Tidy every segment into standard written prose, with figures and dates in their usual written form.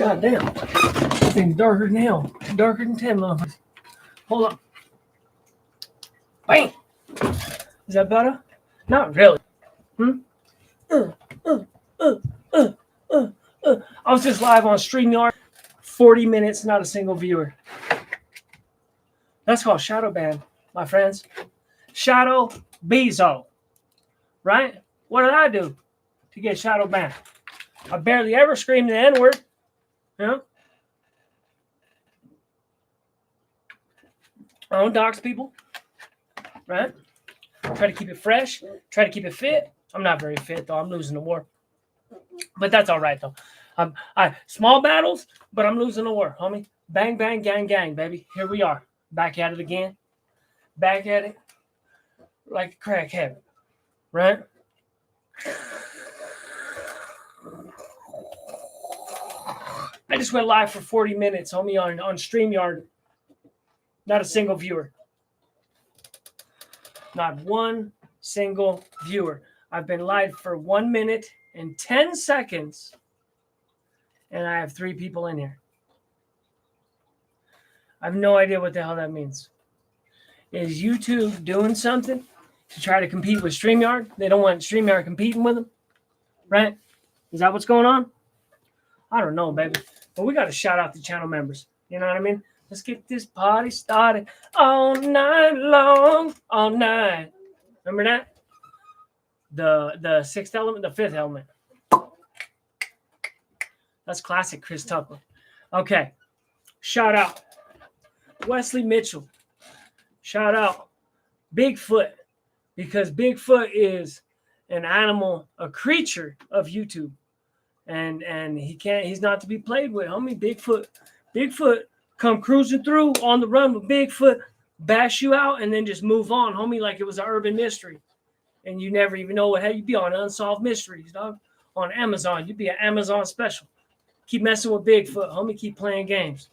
God damn. This thing's darker than hell. Darker than 10 motherfuckers. Hold up. Bam! Is that better? Not really. I was just live on StreamYard. 40 minutes, not a single viewer. That's called shadow ban, my friends. Shadow Bezo. Right? What did I do to get shadow banned? I barely ever screamed the N-word. You know? I don't dox people. Right? Try to keep it fresh. Try to keep it fit. I'm not very fit, though. I'm losing the war. But that's all right, though. Small battles, but I'm losing the war, homie. Bang, bang, gang, gang, baby. Here we are. Back at it again. Back at it like a crackhead. Right? I just went live for 40 minutes, homie, on StreamYard. Not a single viewer. Not one single viewer. I've been live for 1 minute and 10 seconds, and I have 3 people in here. I have no idea what the hell that means. Is YouTube doing something to try to compete with StreamYard? They don't want StreamYard competing with them, right? Is that what's going on? I don't know, baby. But we got to shout out the channel members. You know what I mean? Let's get this party started all night long, all night. Remember that? The sixth element, the fifth element. That's classic Chris Tucker. Okay. Shout out Wesley Mitchell. Shout out Bigfoot, because Bigfoot is an animal, a creature of YouTube. And he's not to be played with, homie. Bigfoot come cruising through on the run with Bigfoot, bash you out, and then just move on, homie, like it was an urban mystery. And you never even know what hell you'd be on Unsolved Mysteries, dog. On Amazon. You'd be an Amazon special. Keep messing with Bigfoot, homie. Keep playing games.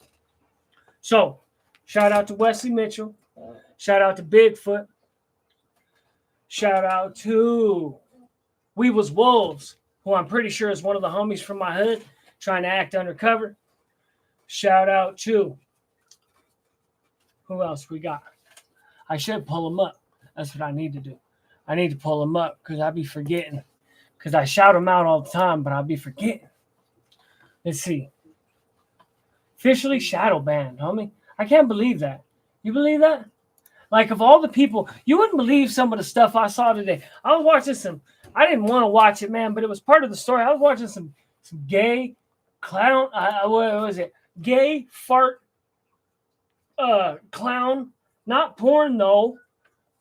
So, shout out to Wesley Mitchell. Shout out to Bigfoot. Shout out to We Was Wolves, who I'm pretty sure is one of the homies from my hood trying to act undercover. Shout out to, who else we got? I should pull them up. That's what I need to do. I need to pull them up because I be forgetting. Because I shout them out all the time, but I'll be forgetting. Let's see. Officially shadow banned, homie. I can't believe that. You believe that? Like, of all the people, you wouldn't believe some of the stuff I saw today. I was watching some, I didn't want to watch it, man, but it was part of the story. I was watching some gay clown, what was it? Gay fart clown. Not porn, though.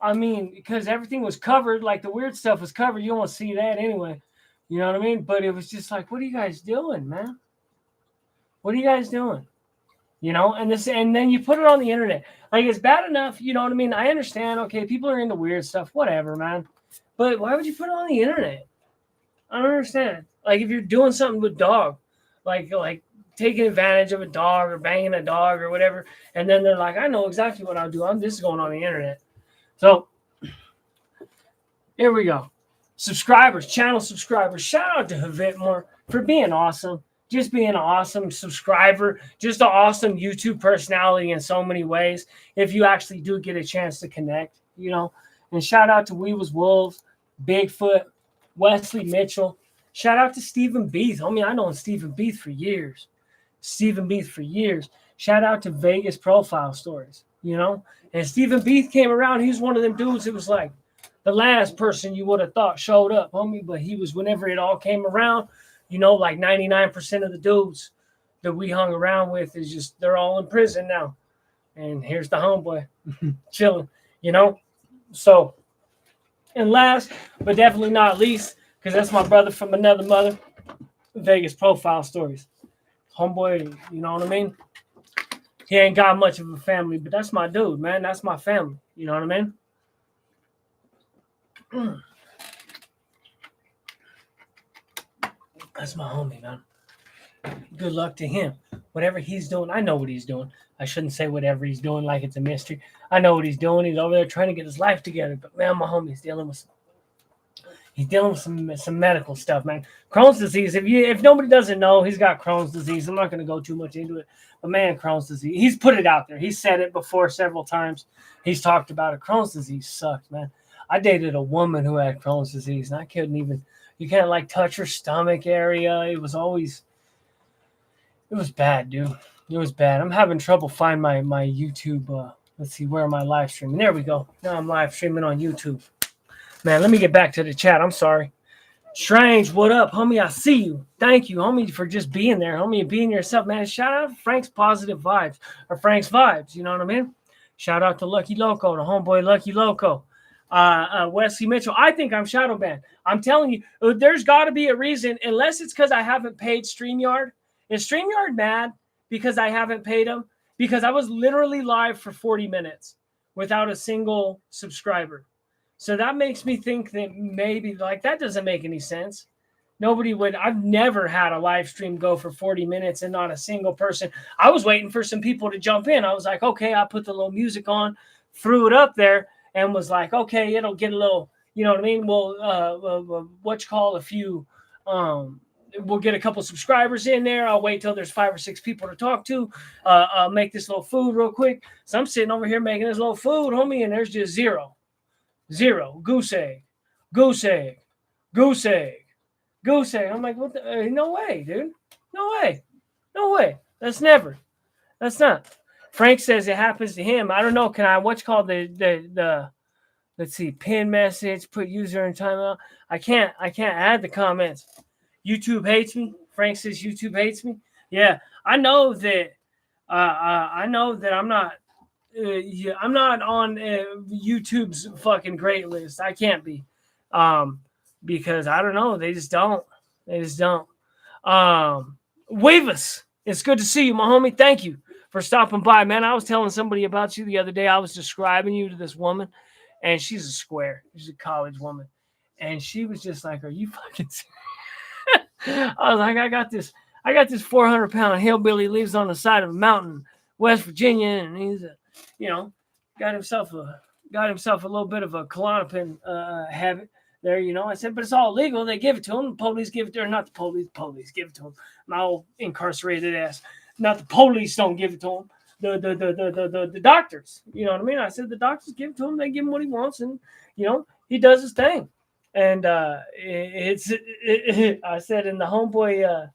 I mean, because everything was covered, like the weird stuff was covered. You don't want to see that anyway. You know what I mean? But it was just like, what are you guys doing, man? What are you guys doing? You know, and then you put it on the internet. Like, it's bad enough, you know what I mean? I understand, okay, people are into weird stuff, whatever, man. But why would you put it on the internet? I don't understand. Like, if you're doing something with dog, like taking advantage of a dog or banging a dog or whatever, and then they're like, I know exactly what I'll do. This is going on the internet. So, here we go. Subscribers, channel subscribers, shout out to Havitmore for being awesome. Just being an awesome subscriber, just an awesome YouTube personality in so many ways. If you actually do get a chance to connect, you know. And shout out to We Was Wolves, Bigfoot, Wesley Mitchell. Shout out to Stephen Beath. I mean, I know Stephen Beath for years. Shout out to Vegas Profile Stories, you know. And Stephen Beath came around. He was one of them dudes. It was like the last person you would have thought showed up, homie. But he was, whenever it all came around, you know, like 99% of the dudes that we hung around with is just, they're all in prison now. And here's the homeboy chilling, you know. So, and last, but definitely not least, because that's my brother from another mother, Vegas Profile Stories. Homeboy, you know what I mean? He ain't got much of a family, but that's my dude, man. That's my family. You know what I mean? That's my homie, man. Good luck to him. Whatever he's doing, I know what he's doing. I shouldn't say whatever he's doing like it's a mystery. I know what he's doing. He's over there trying to get his life together. But, man, my homie's dealing with some. He's dealing with some medical stuff, man. Crohn's disease. If nobody doesn't know, he's got Crohn's disease. I'm not going to go too much into it. But man, Crohn's disease. He's put it out there. He's said it before several times. He's talked about it. Crohn's disease sucks, man. I dated a woman who had Crohn's disease, and I couldn't even. You can't like touch her stomach area. It was bad, dude. It was bad. I'm having trouble finding my YouTube. Let's see, where am I live streaming? There we go. Now I'm live streaming on YouTube. Man, let me get back to the chat. I'm sorry. Strange, what up, homie? I see you. Thank you, homie, for just being there, homie, being yourself, man. Shout out to Frank's Positive Vibes, or Frank's Vibes, you know what I mean? Shout out to Lucky Loco, the homeboy Lucky Loco. Wesley Mitchell, I think I'm shadow banned. I'm telling you, there's got to be a reason, unless it's because I haven't paid StreamYard. Is StreamYard mad because I haven't paid them? Because I was literally live for 40 minutes without a single subscriber. So that makes me think that maybe like that doesn't make any sense. Nobody would. I've never had a live stream go for 40 minutes and not a single person. I was waiting for some people to jump in. I was like, okay, I put the little music on, threw it up there, and was like, okay, it'll get a little, you know what I mean? We'll a few. We'll get a couple subscribers in there. I'll wait till there's 5 or 6 people to talk to. Make this little food real quick. So I'm sitting over here making this little food, homie, and there's just zero. Goose egg. I'm like, what the? No way, dude. No way. That's not. Frank says it happens to him. I don't know. Can I, what's called the let's see, pin message, put user in timeout. I can't add the comments. YouTube hates me. Frank says YouTube hates me. Yeah, I know that I'm not. I'm not on YouTube's fucking great list. I can't be, because I don't know. They just don't. Wavis, it's good to see you, my homie. Thank you for stopping by, man. I was telling somebody about you the other day. I was describing you to this woman, and she's a square. She's a college woman, and she was just like, "Are you fucking serious?" I was like, I got this 400-pound hillbilly, lives on the side of a mountain, West Virginia, and he's got himself a little bit of a Klonopin habit there, I said, but it's all legal. They give it to him. The police give it to him. Not the police. Police give it to him. My old incarcerated ass. Not the police don't give it to him. The doctors. You know what I mean? I said the doctors give it to him. They give him what he wants, and he does his thing. And I said, in the homeboy,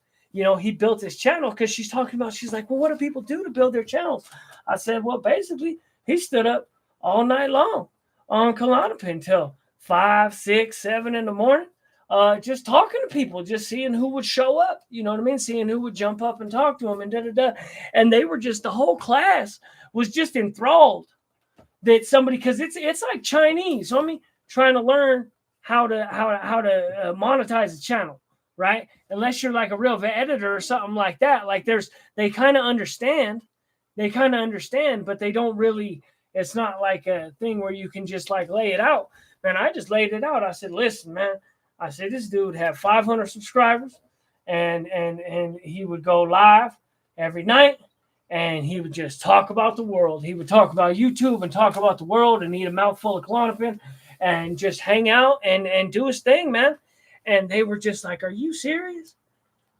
he built his channel because she's like, well, what do people do to build their channels? I said, well, basically, he stood up all night long on Klonopin till 5, 6, 7 in the morning, just talking to people, just seeing who would show up. You know what I mean? Seeing who would jump up and talk to him, and da-da-da. And they were just, the whole class was just enthralled that somebody, because it's like Chinese. So I mean, trying to learn how to monetize a channel, right? Unless you're like a real editor or something like that. Like they kind of understand, but they don't really. It's not like a thing where you can just like lay it out. Man, I just laid it out. I said, listen, man. I said, this dude had 500 subscribers, and he would go live every night, and he would just talk about the world. He would talk about YouTube and talk about the world and eat a mouthful of Klonopin and just hang out and do his thing, man. And they were just like, are you serious?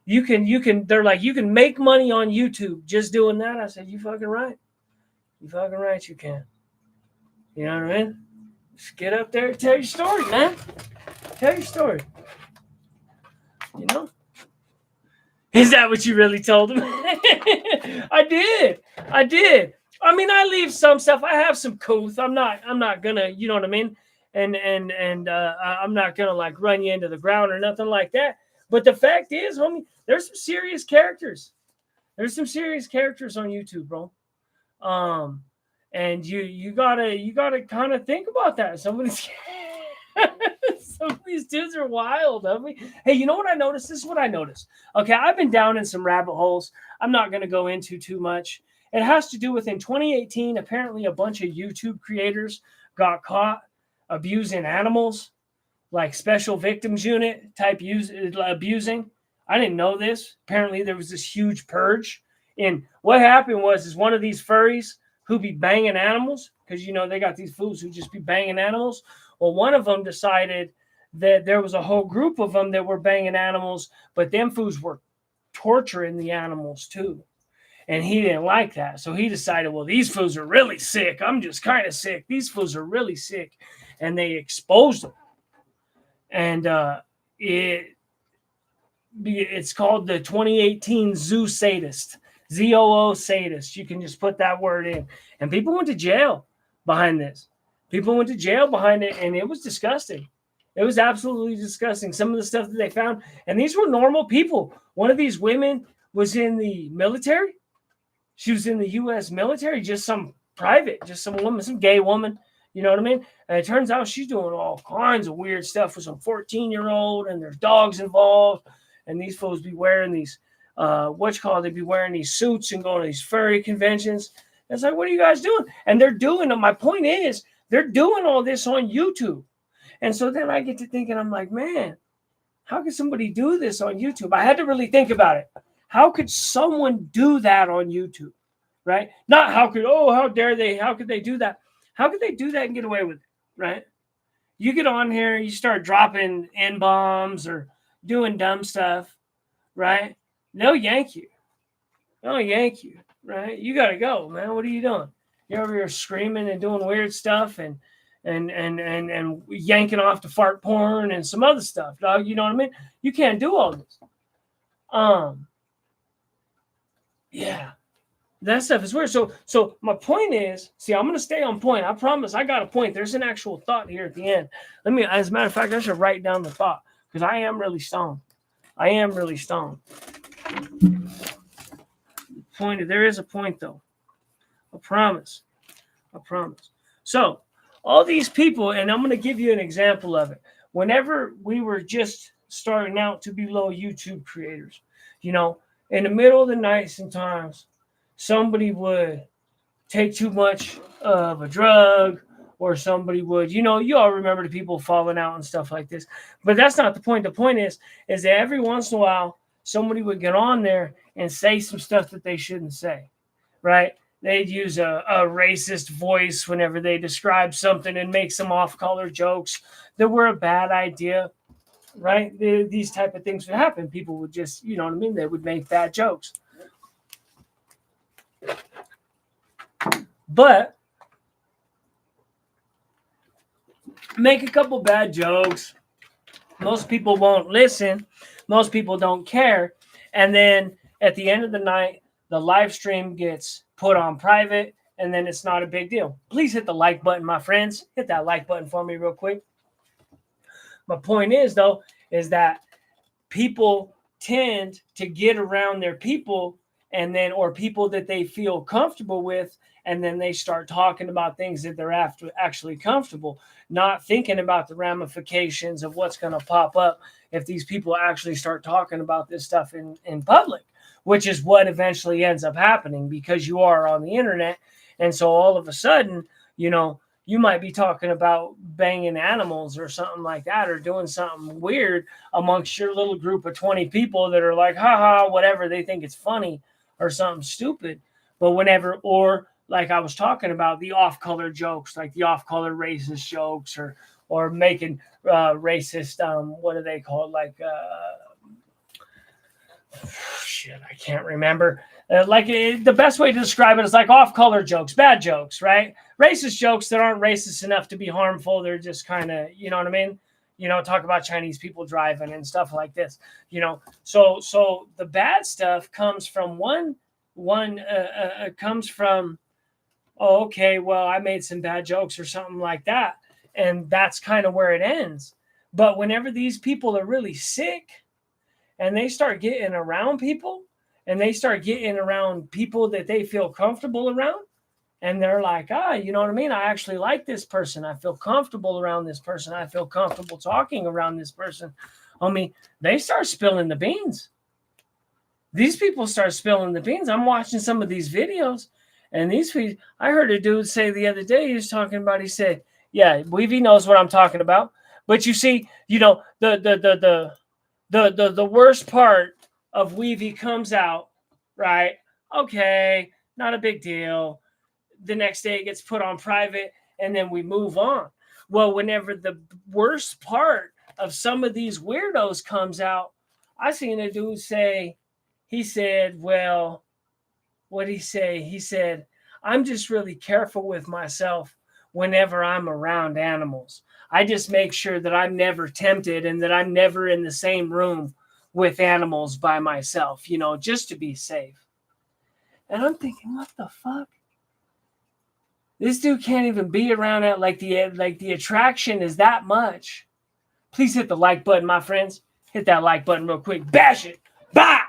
They're like, you can make money on YouTube just doing that. I said, you fucking right. You fucking right, you can. You know what I mean? Just get up there and tell your story, man. Tell your story. Is that what you really told him? I did. I mean, I leave some stuff. I have some couth. I'm not gonna, you know what I mean? And I'm not gonna like run you into the ground or nothing like that. But the fact is, homie, there's some serious characters. There's some serious characters on YouTube, bro. And you gotta kind of think about that. Some of these dudes are wild, homie. Hey, you know what I noticed? This is what I noticed. Okay, I've been down in some rabbit holes. I'm not gonna go into too much. It has to do with, in 2018, apparently a bunch of YouTube creators got caught abusing animals, like special victims unit type abusing. I didn't know this. Apparently there was this huge purge. And what happened was one of these furries who be banging animals, because they got these fools who just be banging animals. Well, one of them decided that there was a whole group of them that were banging animals, but them fools were torturing the animals too. And he didn't like that. So he decided, well, these fools are really sick. I'm just kind of sick. These fools are really sick. And they exposed them. And it's called the 2018 Zoo Sadist. ZOO Sadist. You can just put that word in. And people went to jail behind this. People went to jail behind it, and it was disgusting. It was absolutely disgusting. Some of the stuff that they found. And these were normal people. One of these women was in the military. She was in the U.S. military, just some private, just some woman, some gay woman. You know what I mean? And it turns out she's doing all kinds of weird stuff with some 14-year-old, and there's dogs involved. And these fools be wearing these, they'd be wearing these suits and going to these furry conventions. It's like, what are you guys doing? And they're doing it. My point is, they're doing all this on YouTube. And so then I get to thinking, I'm like, man, how could somebody do this on YouTube? I had to really think about it. How could someone do that on YouTube, right? Not how dare they? How could they do that? How could they do that and get away with it, right? You get on here, you start dropping N-bombs or doing dumb stuff, right? They'll yank you. They'll yank you, right? You got to go, man. What are you doing? You're over here screaming and doing weird stuff and yanking off to fart porn and some other stuff, dog. You know what I mean? You can't do all this. Yeah, that stuff is weird. So my point is, see, I'm going to stay on point. I promise I got a point. There's an actual thought here at the end. As a matter of fact, I should write down the thought because I am really stoned. There is a point though. I promise. So all these people, and I'm going to give you an example of it. Whenever we were just starting out to be little YouTube creators, in the middle of the night sometimes somebody would take too much of a drug, or somebody would, you all remember the people falling out and stuff like this. But that's not the point. The point is that every once in a while, somebody would get on there and say some stuff that they shouldn't say, right? They'd use a racist voice whenever they describe something and make some off-color jokes that were a bad idea. Right? These type of things would happen. People would just, you know what I mean? They would make bad jokes. But make a couple bad jokes. Most people won't listen. Most people don't care. And then at the end of the night, the live stream gets put on private, and then it's not a big deal. Please hit the like button, my friends. Hit that like button for me real quick. My point is, though, is that people tend to get around their people or people that they feel comfortable with, and then they start talking about things that they're actually comfortable, not thinking about the ramifications of what's going to pop up if these people actually start talking about this stuff in public, which is what eventually ends up happening because you are on the internet. And so all of a sudden, you might be talking about banging animals or something like that, or doing something weird amongst your little group of 20 people that are like, haha, whatever. They think it's funny or something stupid. But or like I was talking about, the off-color jokes, like the off-color racist jokes, or making racist, what do they call it? Like, I can't remember. The best way to describe it is like off-color jokes, bad jokes, right? Racist jokes that aren't racist enough to be harmful. They're just kind of, you know what I mean? Talk about Chinese people driving and stuff like this, So the bad stuff comes from comes from, oh, okay, well, I made some bad jokes or something like that. And that's kind of where it ends. But whenever these people are really sick and they start getting around people, and they start getting around people that they feel comfortable around, and they're like, you know what I mean? I actually like this person. I feel comfortable around this person. I feel comfortable talking around this person. They start spilling the beans. These people start spilling the beans. I'm watching some of these videos, and I heard a dude say the other day, he said, yeah, Weavy knows what I'm talking about. But you see, the worst part of Weavy comes out, right? Okay, not a big deal. The next day it gets put on private, and then we move on. Well, whenever the worst part of some of these weirdos comes out. I seen a dude say, he said, well, what did he say? He said, I'm just really careful with myself whenever I'm around animals. I just make sure that I'm never tempted and that I'm never in the same room with animals by myself, you know, just to be safe. And I'm thinking, what the fuck? This dude can't even be around it. Like the attraction is that much. Please hit the like button, my friends. Hit that like button real quick. Bash it. Bah!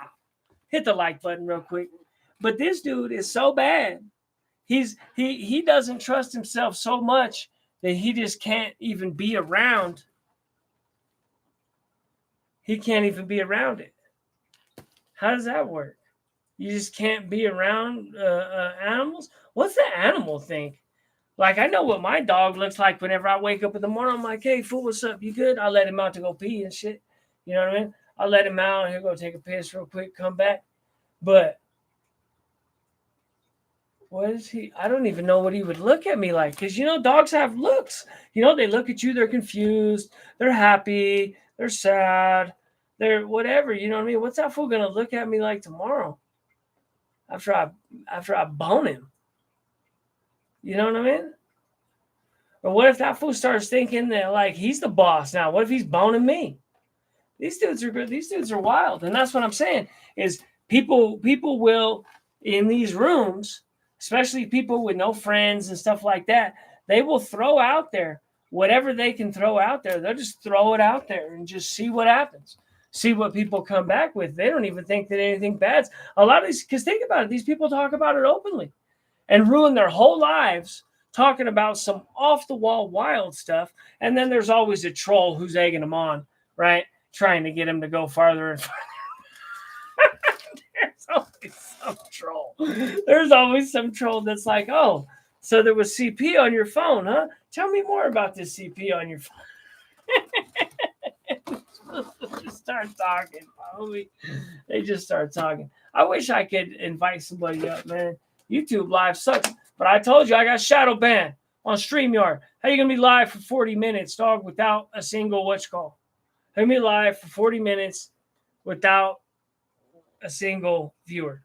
Hit the like button real quick. But this dude is so bad. He doesn't trust himself so much that he just can't even be around. He can't even be around it. How does that work? You just can't be around animals? What's the animal think? Like, I know what my dog looks like whenever I wake up in the morning. I'm like, hey, fool, what's up? You good? I let him out to go pee and shit. You know what I mean? I let him out. He'll go take a piss real quick, come back. But what is he? I don't even know what he would look at me like. Because, you know, dogs have looks. You know, they look at you. They're confused. They're happy. They're sad. They're whatever. You know what I mean? What's that fool going to look at me like tomorrow? After I bone him. You know what I mean? Or what if that fool starts thinking that like he's the boss now? What if he's boning me? These dudes are good. These dudes are wild. And that's what I'm saying is people will in these rooms, especially people with no friends and stuff like that, they will throw out there whatever they can throw out there. They'll just throw it out there and just see what happens. See what people come back with. They don't even think that anything bad's. A lot of these, because think about it, these people talk about it openly and ruin their whole lives talking about some off-the-wall wild stuff. And then there's always a troll who's egging them on, right? Trying to get him to go farther and farther. There's always some troll. There's always some troll that's like, oh, so there was CP on your phone, huh? Tell me more about this CP on your phone. Just start talking, homie. They just start talking. I wish I could invite somebody up, man. YouTube live sucks. But I told you I got shadow banned on StreamYard. How you gonna be live for 40 minutes, dog, without a single what's-call? How you gonna be live for 40 minutes without a single viewer?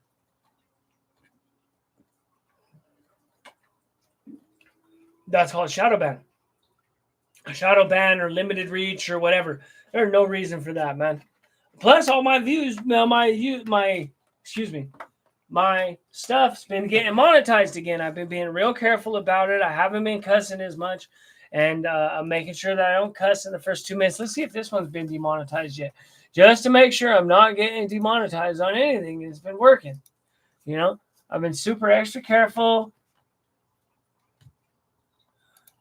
That's called shadow ban. A shadow ban or limited reach or whatever. There's no reason for that, man. Plus, all my views, my stuff's been getting monetized again. I've been being real careful about it. I haven't been cussing as much, and I'm making sure that I don't cuss in the first 2 minutes. Let's see if this one's been demonetized yet, just to make sure I'm not getting demonetized on anything. It's been working. You know, I've been super extra careful.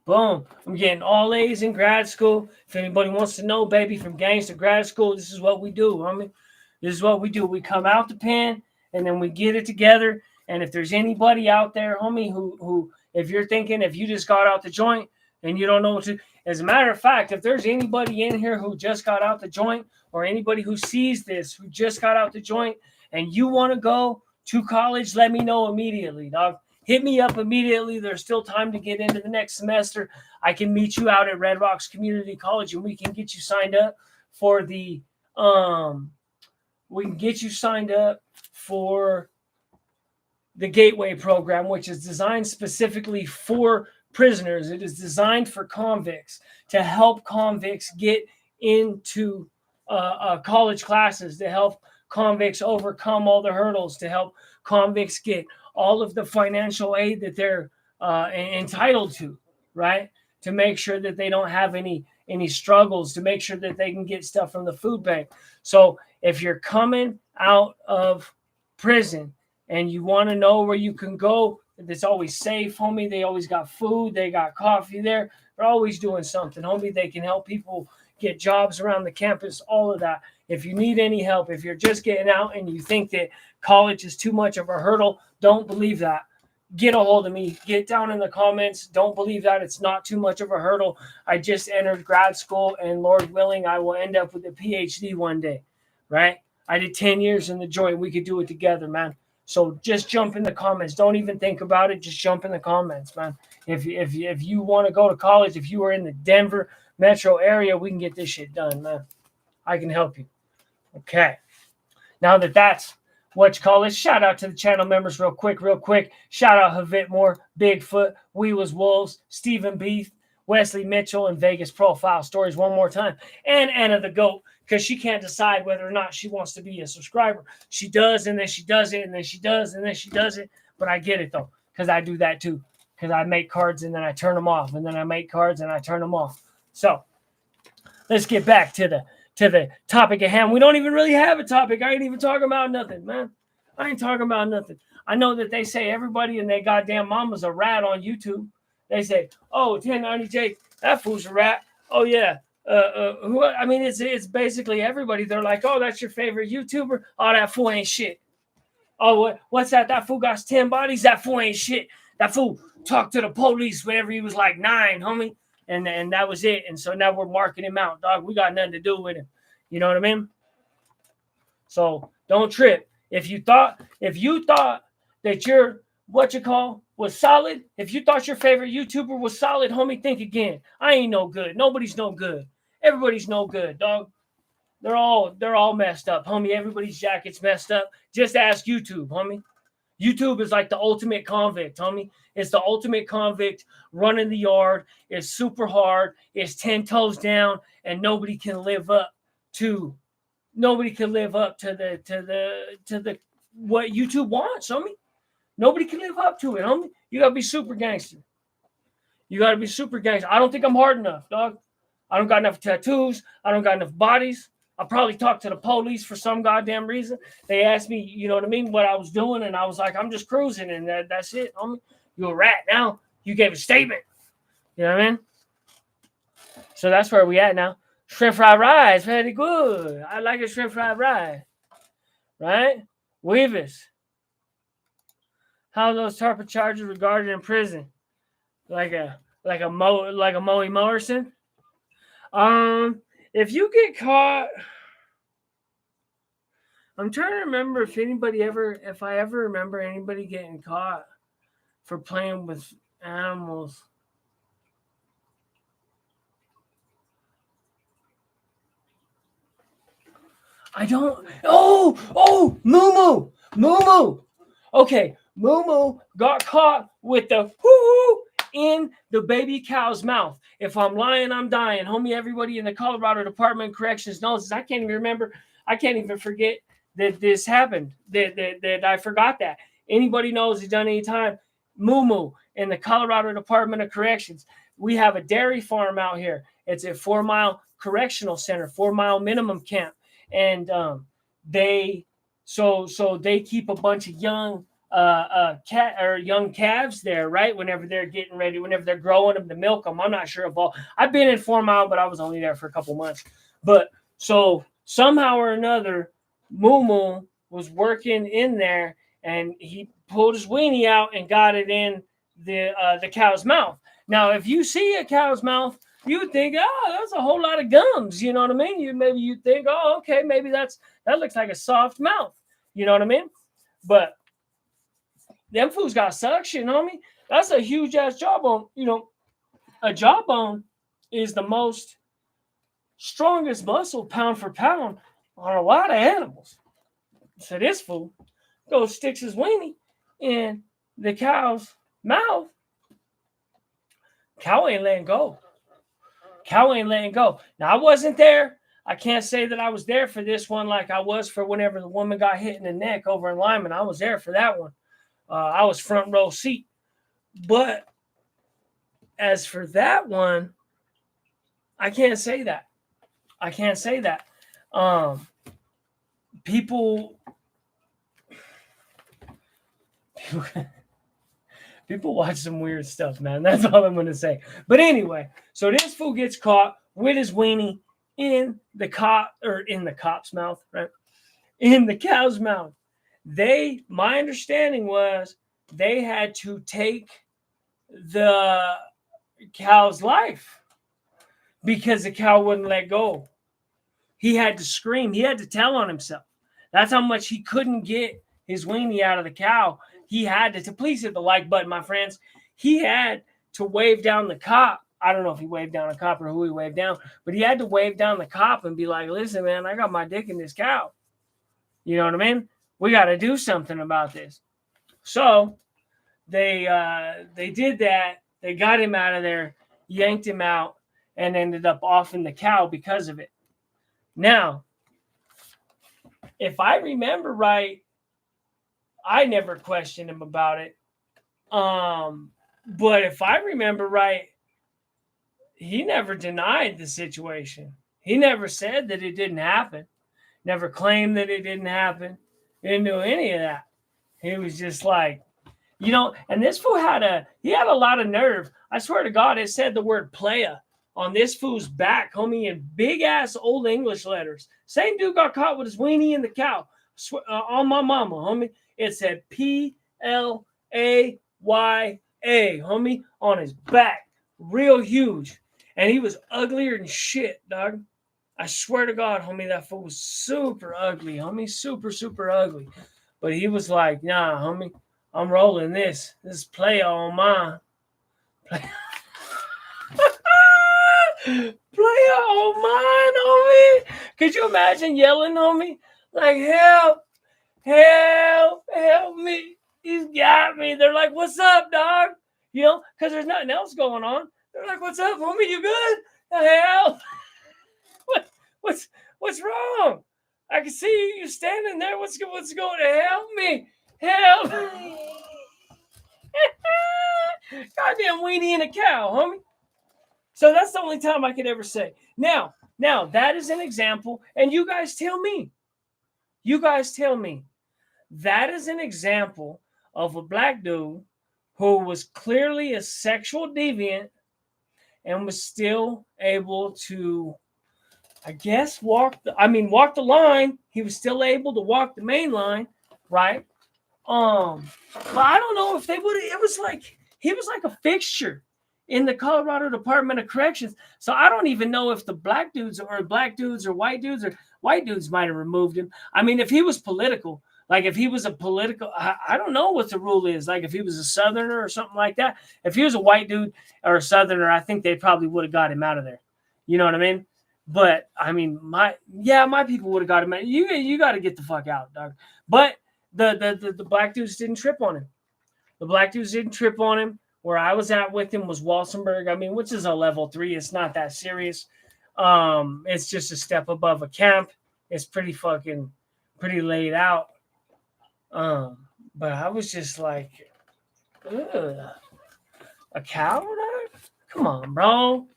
Boom. I'm getting all A's in grad school. If anybody wants to know, baby, from gangs to grad school, this is what we do, homie. This is what we do. We come out the pen, and then we get it together. And if there's anybody out there, homie, who if you're thinking, if you just got out the joint and you don't know what to, as a matter of fact, if there's anybody in here who just got out the joint or anybody who sees this, who just got out the joint and you want to go to college, let me know immediately, dog. Hit me up immediately. There's still time to get into the next semester. I can meet you out at Red Rocks Community College and we can get you signed up for the Gateway program, which is designed specifically for prisoners. It is designed for convicts to help convicts get into college classes, to help convicts overcome all the hurdles, to help convicts get all of the financial aid that they're entitled to, right? To make sure that they don't have any struggles, to make sure that they can get stuff from the food bank. So if you're coming out of prison and you want to know where you can go, it's always safe, homie. They always got food. They got coffee there. They're always doing something, homie. They can help people get jobs around the campus, all of that. If you need any help, if you're just getting out and you think that college is too much of a hurdle, don't believe that. Get a hold of me. Get down in the comments. Don't believe that. It's not too much of a hurdle. I just entered grad school, and Lord willing, I will end up with a PhD one day, right? I did 10 years in the joint. We could do it together, man. So just jump in the comments. Don't even think about it. Just jump in the comments, man. If you want to go to college, if you are in the Denver, metro area, we can get this shit done, man. I can help you. Okay. Now that's what you call it. Shout out to the channel members real quick. Shout out Havitmore, Bigfoot, We Was Wolves, Stephen Beef, Wesley Mitchell, and Vegas Profile Stories one more time. And Anna the Goat, because she can't decide whether or not she wants to be a subscriber. She does, and then she does it, and then she does, and then she does it. But I get it, though, because I do that, too. Because I make cards, and then I turn them off, and then I make cards, and I turn them off. So let's get back to the topic at hand. We don't even really have a topic. I ain't even talking about nothing, man. I ain't talking about nothing. I know that they say everybody and their goddamn mama's a rat on YouTube. They say, oh, 1090J, that fool's a rat. Oh, yeah. I mean, it's basically everybody. They're like, oh, that's your favorite YouTuber. Oh, that fool ain't shit. Oh, what's that? That fool got 10 bodies. That fool ain't shit. That fool talked to the police whenever he was like 9, homie. And that was it. And so now we're marking him out, dog. We got nothing to do with him. You know what I mean? So don't trip. If you thought that your was solid, if you thought your favorite YouTuber was solid, homie, think again. I ain't no good. Nobody's no good. Everybody's no good, dog. They're all messed up, homie. Everybody's jacket's messed up. Just ask YouTube, homie. YouTube is like the ultimate convict, homie. It's the ultimate convict running the yard. It's super hard. It's 10 toes down, and nobody can live up to the what YouTube wants, homie. Nobody can live up to it, homie. You gotta be super gangster. You gotta be super gangster. I don't think I'm hard enough, dog. I don't got enough tattoos. I don't got enough bodies. I probably talked to the police for some goddamn reason. They asked me, you know what I mean, what I was doing, and I was like, I'm just cruising, and that's it, homie. You're a rat now. You gave a statement. You know what I mean? So that's where we at now. Shrimp fried rice, very good. I like a shrimp fried rice. Right? Weavis. How are those type of charges regarded in prison? Like a Moe Morrison? If you get caught, I'm trying to remember if I ever remember anybody getting caught for playing with animals. I don't. Oh, Moo. Okay, Moo got caught with the whoo in the baby cow's mouth. If I'm lying, I'm dying. Homie, everybody in the Colorado Department of Corrections knows this. I can't even remember. I can't even forget that this happened. That I forgot that. Anybody knows it's done any time. Moo in the Colorado Department of Corrections. We have a dairy farm out here. It's a 4 Mile Correctional Center, 4 Mile minimum camp. And they keep a bunch of young young calves there, right? Whenever they're getting ready, whenever they're growing them to milk them. I'm not sure of all. I've been in 4 Mile, but I was only there for a couple months. But so somehow or another, Moo was working in there, and he pulled his weenie out and got it in the cow's mouth. Now, if you see a cow's mouth, you would think, oh, that's a whole lot of gums. You know what I mean? You think, oh, okay, maybe that looks like a soft mouth. You know what I mean? But them fools got suction, homie. That's a huge ass jawbone. You know, a jawbone is the most strongest muscle pound for pound on a lot of animals. So this fool goes sticks his weenie in the cow's mouth. Cow ain't letting go. Now, I wasn't there. I can't say that I was there for this one like I was for whenever the woman got hit in the neck over in Lyman. I was there for that one. I was front row seat. But as for that one, I can't say that. People watch some weird stuff, man. That's all I'm going to say. But anyway, so this fool gets caught with his weenie in the cop's mouth, right? In the cow's mouth. My understanding was they had to take the cow's life because the cow wouldn't let go. He had to scream. He had to tell on himself. That's how much he couldn't get his weenie out of the cow. He had to please hit the like button, my friends. He had to wave down the cop I don't know if he waved down a cop or who he waved down, but he had to wave down the cop and be like, listen, man, I got my dick in this cow. You know what I mean? We got to do something about this. So they did that. They got him out of there, yanked him out, and ended up offing the cow because of it. Now, if I remember right, I never questioned him about it. But if I remember right, he never denied the situation. He never said that it didn't happen. Never claimed that it didn't happen. He didn't do any of that. He was just like, you know, and this fool had a lot of nerve. I swear to God, it said the word playa on this fool's back, homie, in big ass old English letters. Same dude got caught with his weenie in the cow. On my mama, homie. It said PLAYA, homie, on his back. Real huge. And he was uglier than shit, dog. I swear to God, homie, that fool was super ugly, homie. Super, super ugly. But he was like, nah, homie, I'm rolling this. This play on mine. Play on mine, homie. Could you imagine yelling, homie? Like, help me. He's got me. They're like, what's up, dog? You know, because there's nothing else going on. They're like, what's up, homie? You good? The hell? What's wrong? I can see you standing there. What's going to help me? Help me. Goddamn weenie and a cow, homie. So that's the only time I could ever say. Now, that is an example, and you guys tell me. That is an example of a black dude who was clearly a sexual deviant and was still able to, I guess, walk the line. He was still able to walk the main line, right? But I don't know if they would. It was like he was like a fixture in the Colorado Department of Corrections. So I don't even know if the black dudes or white dudes might have removed him. I mean, if he was political, like if he was a political, I don't know what the rule is. Like if he was a Southerner or something like that. If he was a white dude or a Southerner, I think they probably would have got him out of there. You know what I mean? But I mean, my people would have got him out. You got to get the fuck out, dog. But the black dudes didn't trip on him. The black dudes didn't trip on him. Where I was at with him was Walsenburg. I mean, which is a level 3. It's not that serious. It's just a step above a camp. It's pretty laid out. But I was just like, ugh, a cow? Come on, bro.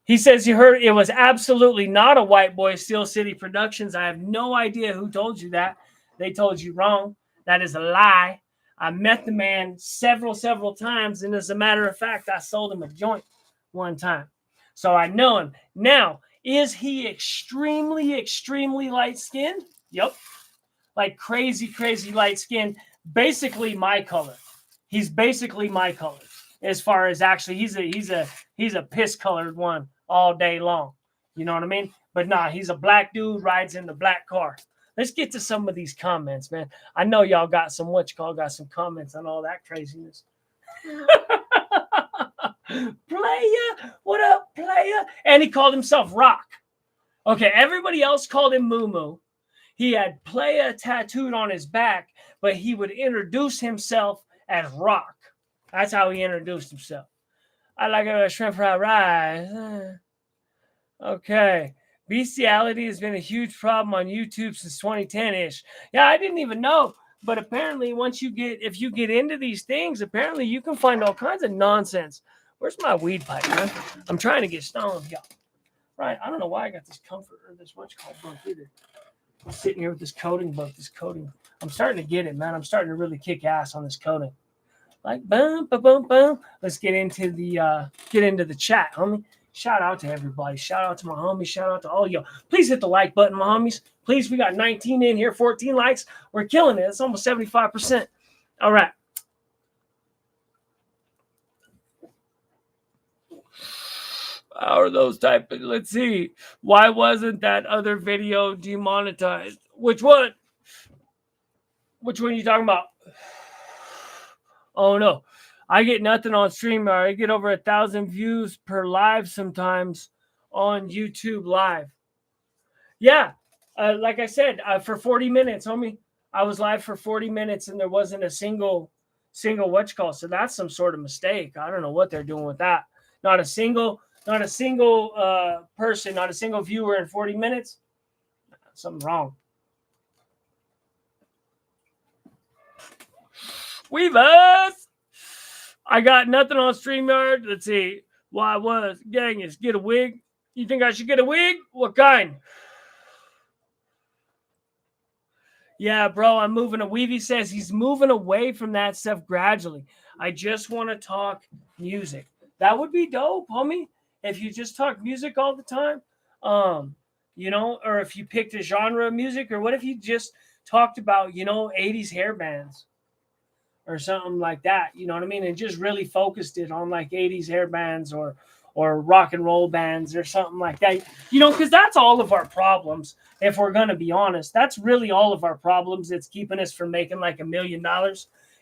He says you heard it was absolutely not a white boy, Steel City Productions. I have no idea who told you that. They told you wrong. That is a lie. I met the man several times, and as a matter of fact, I sold him a joint one time. So I know him. Now, is he extremely light-skinned? Yep. Like crazy light-skinned. Basically my color. He's basically my color. As far as actually, he's a piss-colored one all day long. You know what I mean? But nah, he's a black dude, rides in the black car. Let's get to some of these comments, man. I know y'all got some some comments on all that craziness. Playa, what up, playa? And he called himself Rock. Okay, everybody else called him Moo Moo. He had playa tattooed on his back, but he would introduce himself as Rock. That's how he introduced himself. I like a shrimp fried rice. Okay. Bestiality has been a huge problem on YouTube since 2010-ish. Yeah, I didn't even know. But apparently, if you get into these things, apparently you can find all kinds of nonsense. Where's my weed pipe, man? I'm trying to get stoned, y'all. Right? I don't know why I got this comfort or this book either. I'm sitting here with this coating book. I'm starting to get it, man. I'm starting to really kick ass on this coating. Like boom, boom, boom, boom. Let's get into the chat, homie. Shout out to everybody. Shout out to my homies. Shout out to all y'all. Please hit the like button, my homies. Please, we got 19 in here, 14 likes. We're killing it. It's almost 75%. All right. How are those typing? Let's see. Why wasn't that other video demonetized? Which one? Which one are you talking about? Oh, no. I get nothing on StreamYard. I get over 1,000 views per live sometimes on YouTube Live. Yeah, like I said, for 40 minutes, homie, I was live for 40 minutes and there wasn't a single whatchamacallit. So that's some sort of mistake. I don't know what they're doing with that. Not a single person, not a single viewer in 40 minutes. Something wrong. Weavers! I got nothing on StreamYard. Let's see. Why was Gangish get a wig? You think I should get a wig? What kind? Yeah, bro, I'm moving. Weavy says he's moving away from that stuff gradually. I just want to talk music. That would be dope, homie. If you just talk music all the time, or if you picked a genre of music, or what if you just talked about, 80s hair bands or something like that, you know what I mean? And just really focused it on like 80s hair bands or rock and roll bands or something like that, because that's all of our problems. If we're going to be honest, that's really all of our problems. It's keeping us from making like $1 million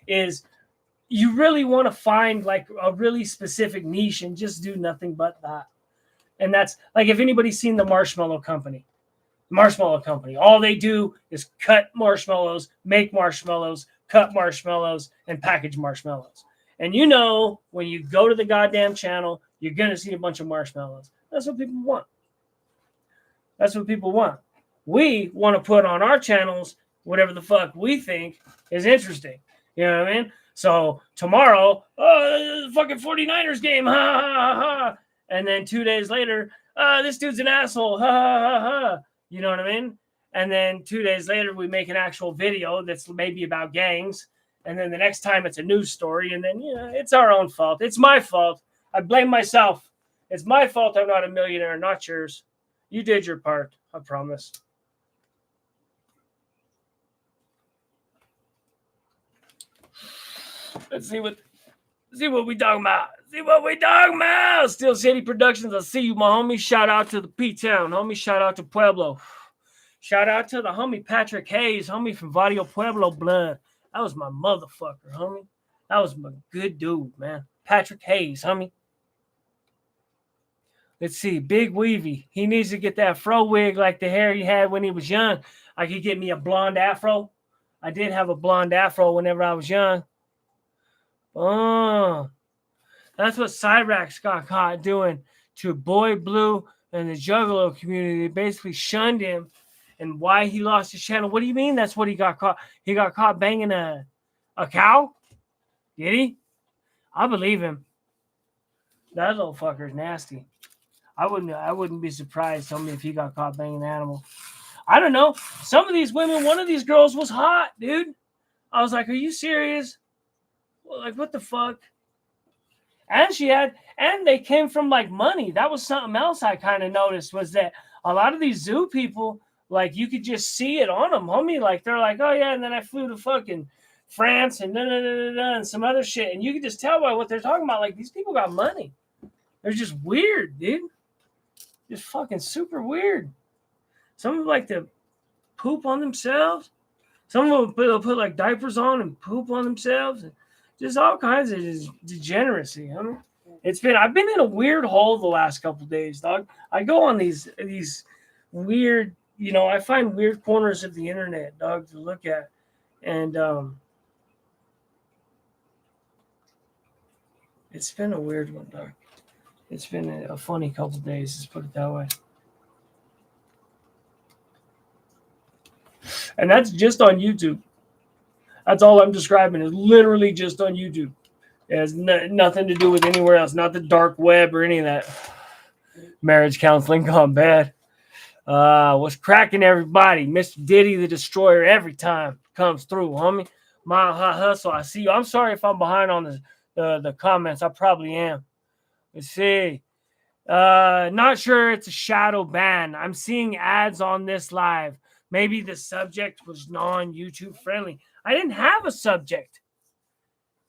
is you really want to find like a really specific niche and just do nothing but that. And that's like, if anybody's seen the Marshmallow Company, all they do is cut marshmallows, make marshmallows, cut marshmallows, and package marshmallows. And when you go to the goddamn channel, you're going to see a bunch of marshmallows. That's what people want. That's what people want. We want to put on our channels whatever the fuck we think is interesting. You know what I mean? So tomorrow, fucking 49ers game, ha, ha, ha, ha. And then 2 days later, this dude's an asshole, ha, ha, ha, ha. You know what I mean? And then 2 days later, we make an actual video that's maybe about gangs. And then the next time it's a news story. And then, it's our own fault. It's my fault. I blame myself. It's my fault I'm not a millionaire, not yours. You did your part, I promise. Let's see what we talking about. Steel City Productions. I'll see you, my homie. Shout out to the P-Town, homie. Shout out to Pueblo. Shout out to the homie Patrick Hayes, homie from Barrio Pueblo blood. That was my motherfucker, homie. That was my good dude, man. Patrick Hayes, homie. Let's see. Big Weavy. He needs to get that fro wig like the hair he had when he was young. I could get me a blonde afro. I did have a blonde afro whenever I was young. Oh, that's what Cyrax got caught doing to Boy Blue and the Juggalo community. They basically shunned him. And why he lost his channel? What do you mean that's what he got caught? He got caught banging a cow? Did he? I believe him. That little fucker's nasty. I wouldn't be surprised, tell me, if he got caught banging an animal. I don't know. Some of these women, one of these girls was hot, dude. I was like, are you serious? Like, what the fuck? And they came from like money. That was something else I kind of noticed, was that a lot of these zoo people, like, you could just see it on them, homie. Like, they're like, oh yeah, and then I flew to fucking France and and some other shit. And you can just tell by what they're talking about. Like, these people got money. They're just weird, dude. Just fucking super weird. Some of them like to poop on themselves. Some of them will put like diapers on and poop on themselves. Just all kinds of degeneracy. I've been in a weird hole the last couple of days, dog. I go on these weird, I find weird corners of the internet, dog, to look at. And it's been a weird one, dog. It's been a funny couple of days, let's put it that way. And that's just on YouTube. That's all I'm describing, is literally just on YouTube. It has nothing to do with anywhere else, not the dark web or any of that. Marriage counseling gone bad. What's cracking, everybody? Mr. Diddy the Destroyer every time comes through, homie. Mile High Hustle, I see you. I'm sorry if I'm behind on the comments. I probably am. Let's see. Not sure it's a shadow ban. I'm seeing ads on this live. Maybe the subject was non-YouTube friendly. I didn't have a subject.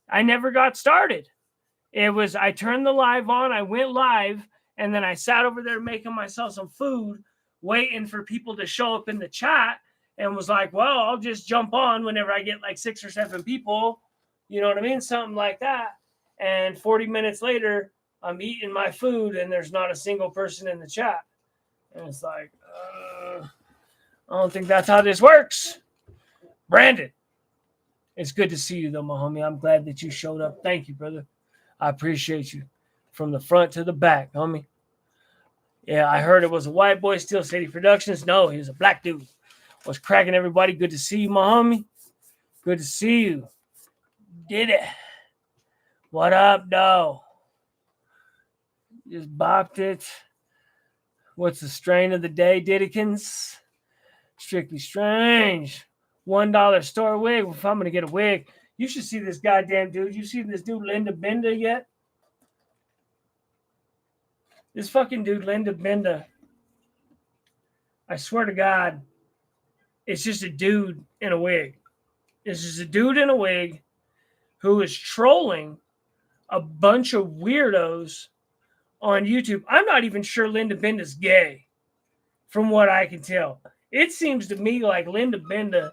I never got started. I turned the live on, I went live, and then I sat over there making myself some food, waiting for people to show up in the chat, and was like, well, I'll just jump on whenever I get like 6 or 7 people. You know what I mean? Something like that. And 40 minutes later, I'm eating my food and there's not a single person in the chat. And it's like, I don't think that's how this works. Brandon, it's good to see you though, my homie. I'm glad that you showed up. Thank you, brother. I appreciate you from the front to the back, homie. Yeah, I heard it was a white boy, Steel City Productions. No, he was a black dude. What's cracking, everybody? Good to see you, my homie. Good to see you. Did it. What up, though? Just bopped it. What's the strain of the day, Didikins? Strictly Strange. $1 store wig. If I'm going to get a wig, you should see this goddamn dude. You see this dude, Linda Benda, yet? This fucking dude, Linda Benda. I swear to God, it's just a dude in a wig. It's just a dude in a wig who is trolling a bunch of weirdos on YouTube. I'm not even sure Linda Benda's gay, from what I can tell. It seems to me like Linda Benda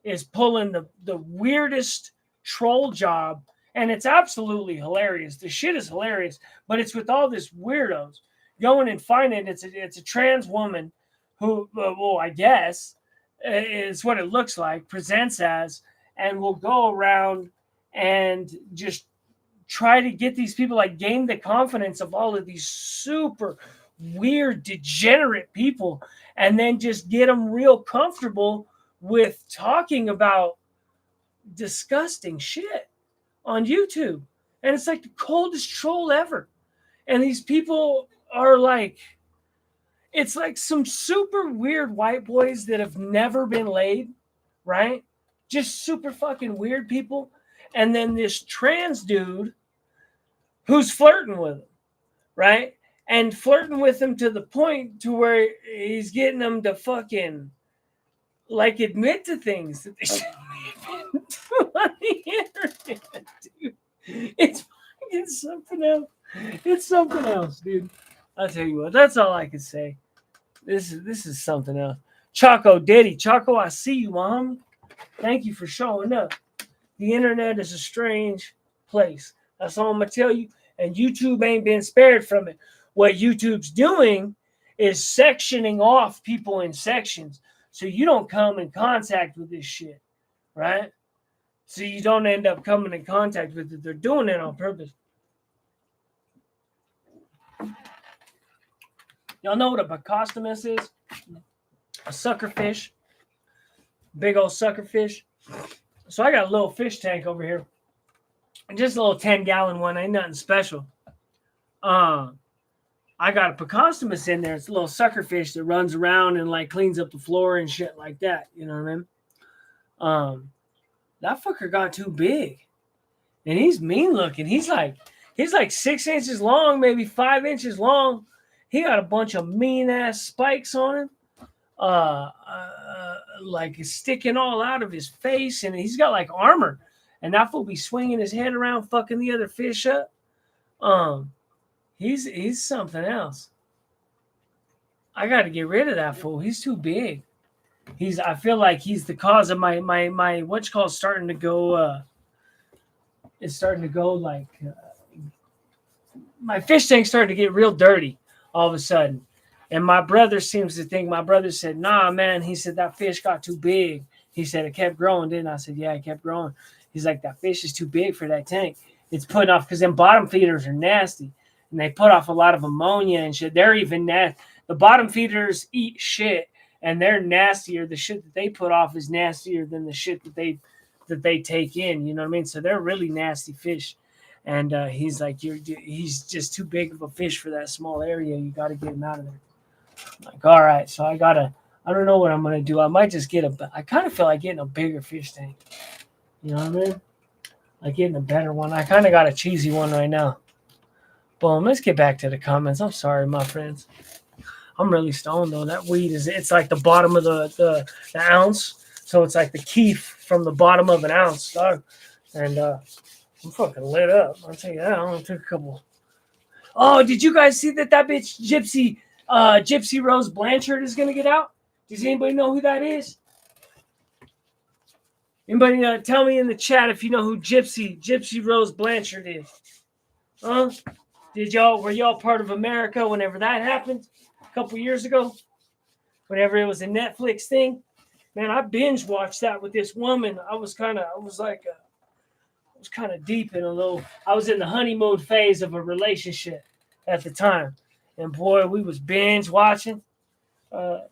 is pulling the weirdest troll job, and it's absolutely hilarious. The shit is hilarious, but it's with all this weirdos going and finding it's a trans woman who, well, I guess is what it looks like, presents as, and will go around and just try to get these people, like, gain the confidence of all of these super weird, degenerate people, and then just get them real comfortable with talking about disgusting shit on YouTube. And it's like the coldest troll ever. And these people are like, it's like some super weird white boys that have never been laid, right? Just super fucking weird people. And then this trans dude who's flirting with them, right? And flirting with them to the point to where he's getting them to fucking, like, admit to things that they shouldn't even do on the internet, dude. It's something else. It's something else, dude. I'll tell you what. That's all I can say. This is something else. Choco Diddy. Choco, I see you, Mom. Thank you for showing up. The internet is a strange place. That's all I'm going to tell you. And YouTube ain't been spared from it. What YouTube's doing is sectioning off people in sections so you don't come in contact with this shit, right? So you don't end up coming in contact with it. They're doing it on purpose. Y'all know what a Bacostomus is? A suckerfish. Big old suckerfish. So I got a little fish tank over here. Just a little 10-gallon one. Ain't nothing special. I got a Bacostomus in there. It's a little suckerfish that runs around and, like, cleans up the floor and shit like that. You know what I mean? That fucker got too big. And he's mean looking. He's like 6 inches long, maybe 5 inches long. He got a bunch of mean ass spikes on him. Like sticking all out of his face, and he's got like armor. And that fool be swinging his head around, fucking the other fish up. He's something else. I got to get rid of that fool. He's too big. I feel like he's the cause of my what's called starting to go. It's starting to go like my fish tank's starting to get real dirty all of a sudden. And my brother seems to think, my brother said, nah, man. He said, that fish got too big. He said, it kept growing, didn't I? said, yeah, it kept growing. He's like, that fish is too big for that tank. It's putting off, because them bottom feeders are nasty. And they put off a lot of ammonia and shit. They're even nasty. The bottom feeders eat shit, and they're nastier. The shit that they put off is nastier than the shit that they take in. You know what I mean? So they're really nasty fish. And he's like, he's just too big of a fish for that small area. You got to get him out of there. I'm like, all right. So I don't know what I'm going to do. I might just I kind of feel like getting a bigger fish tank. You know what I mean? Like getting a better one. I kind of got a cheesy one right now. Boom. Let's get back to the comments. I'm sorry, my friends. I'm really stoned, though. That weed it's like the bottom of the ounce. So it's like the keef from the bottom of an ounce, dog. And I'm fucking lit up. I'll tell you that. I only took a couple. Oh, did you guys see that bitch Gypsy Rose Blanchard is going to get out? Does anybody know who that is? Anybody tell me in the chat if you know who Gypsy Rose Blanchard is? Were y'all part of America whenever that happened a couple years ago? Whenever it was a Netflix thing? Man, I binge watched that with this woman. I was kind of deep in a little, I was in the honeymoon phase of a relationship at the time. And boy, we was binge watching. All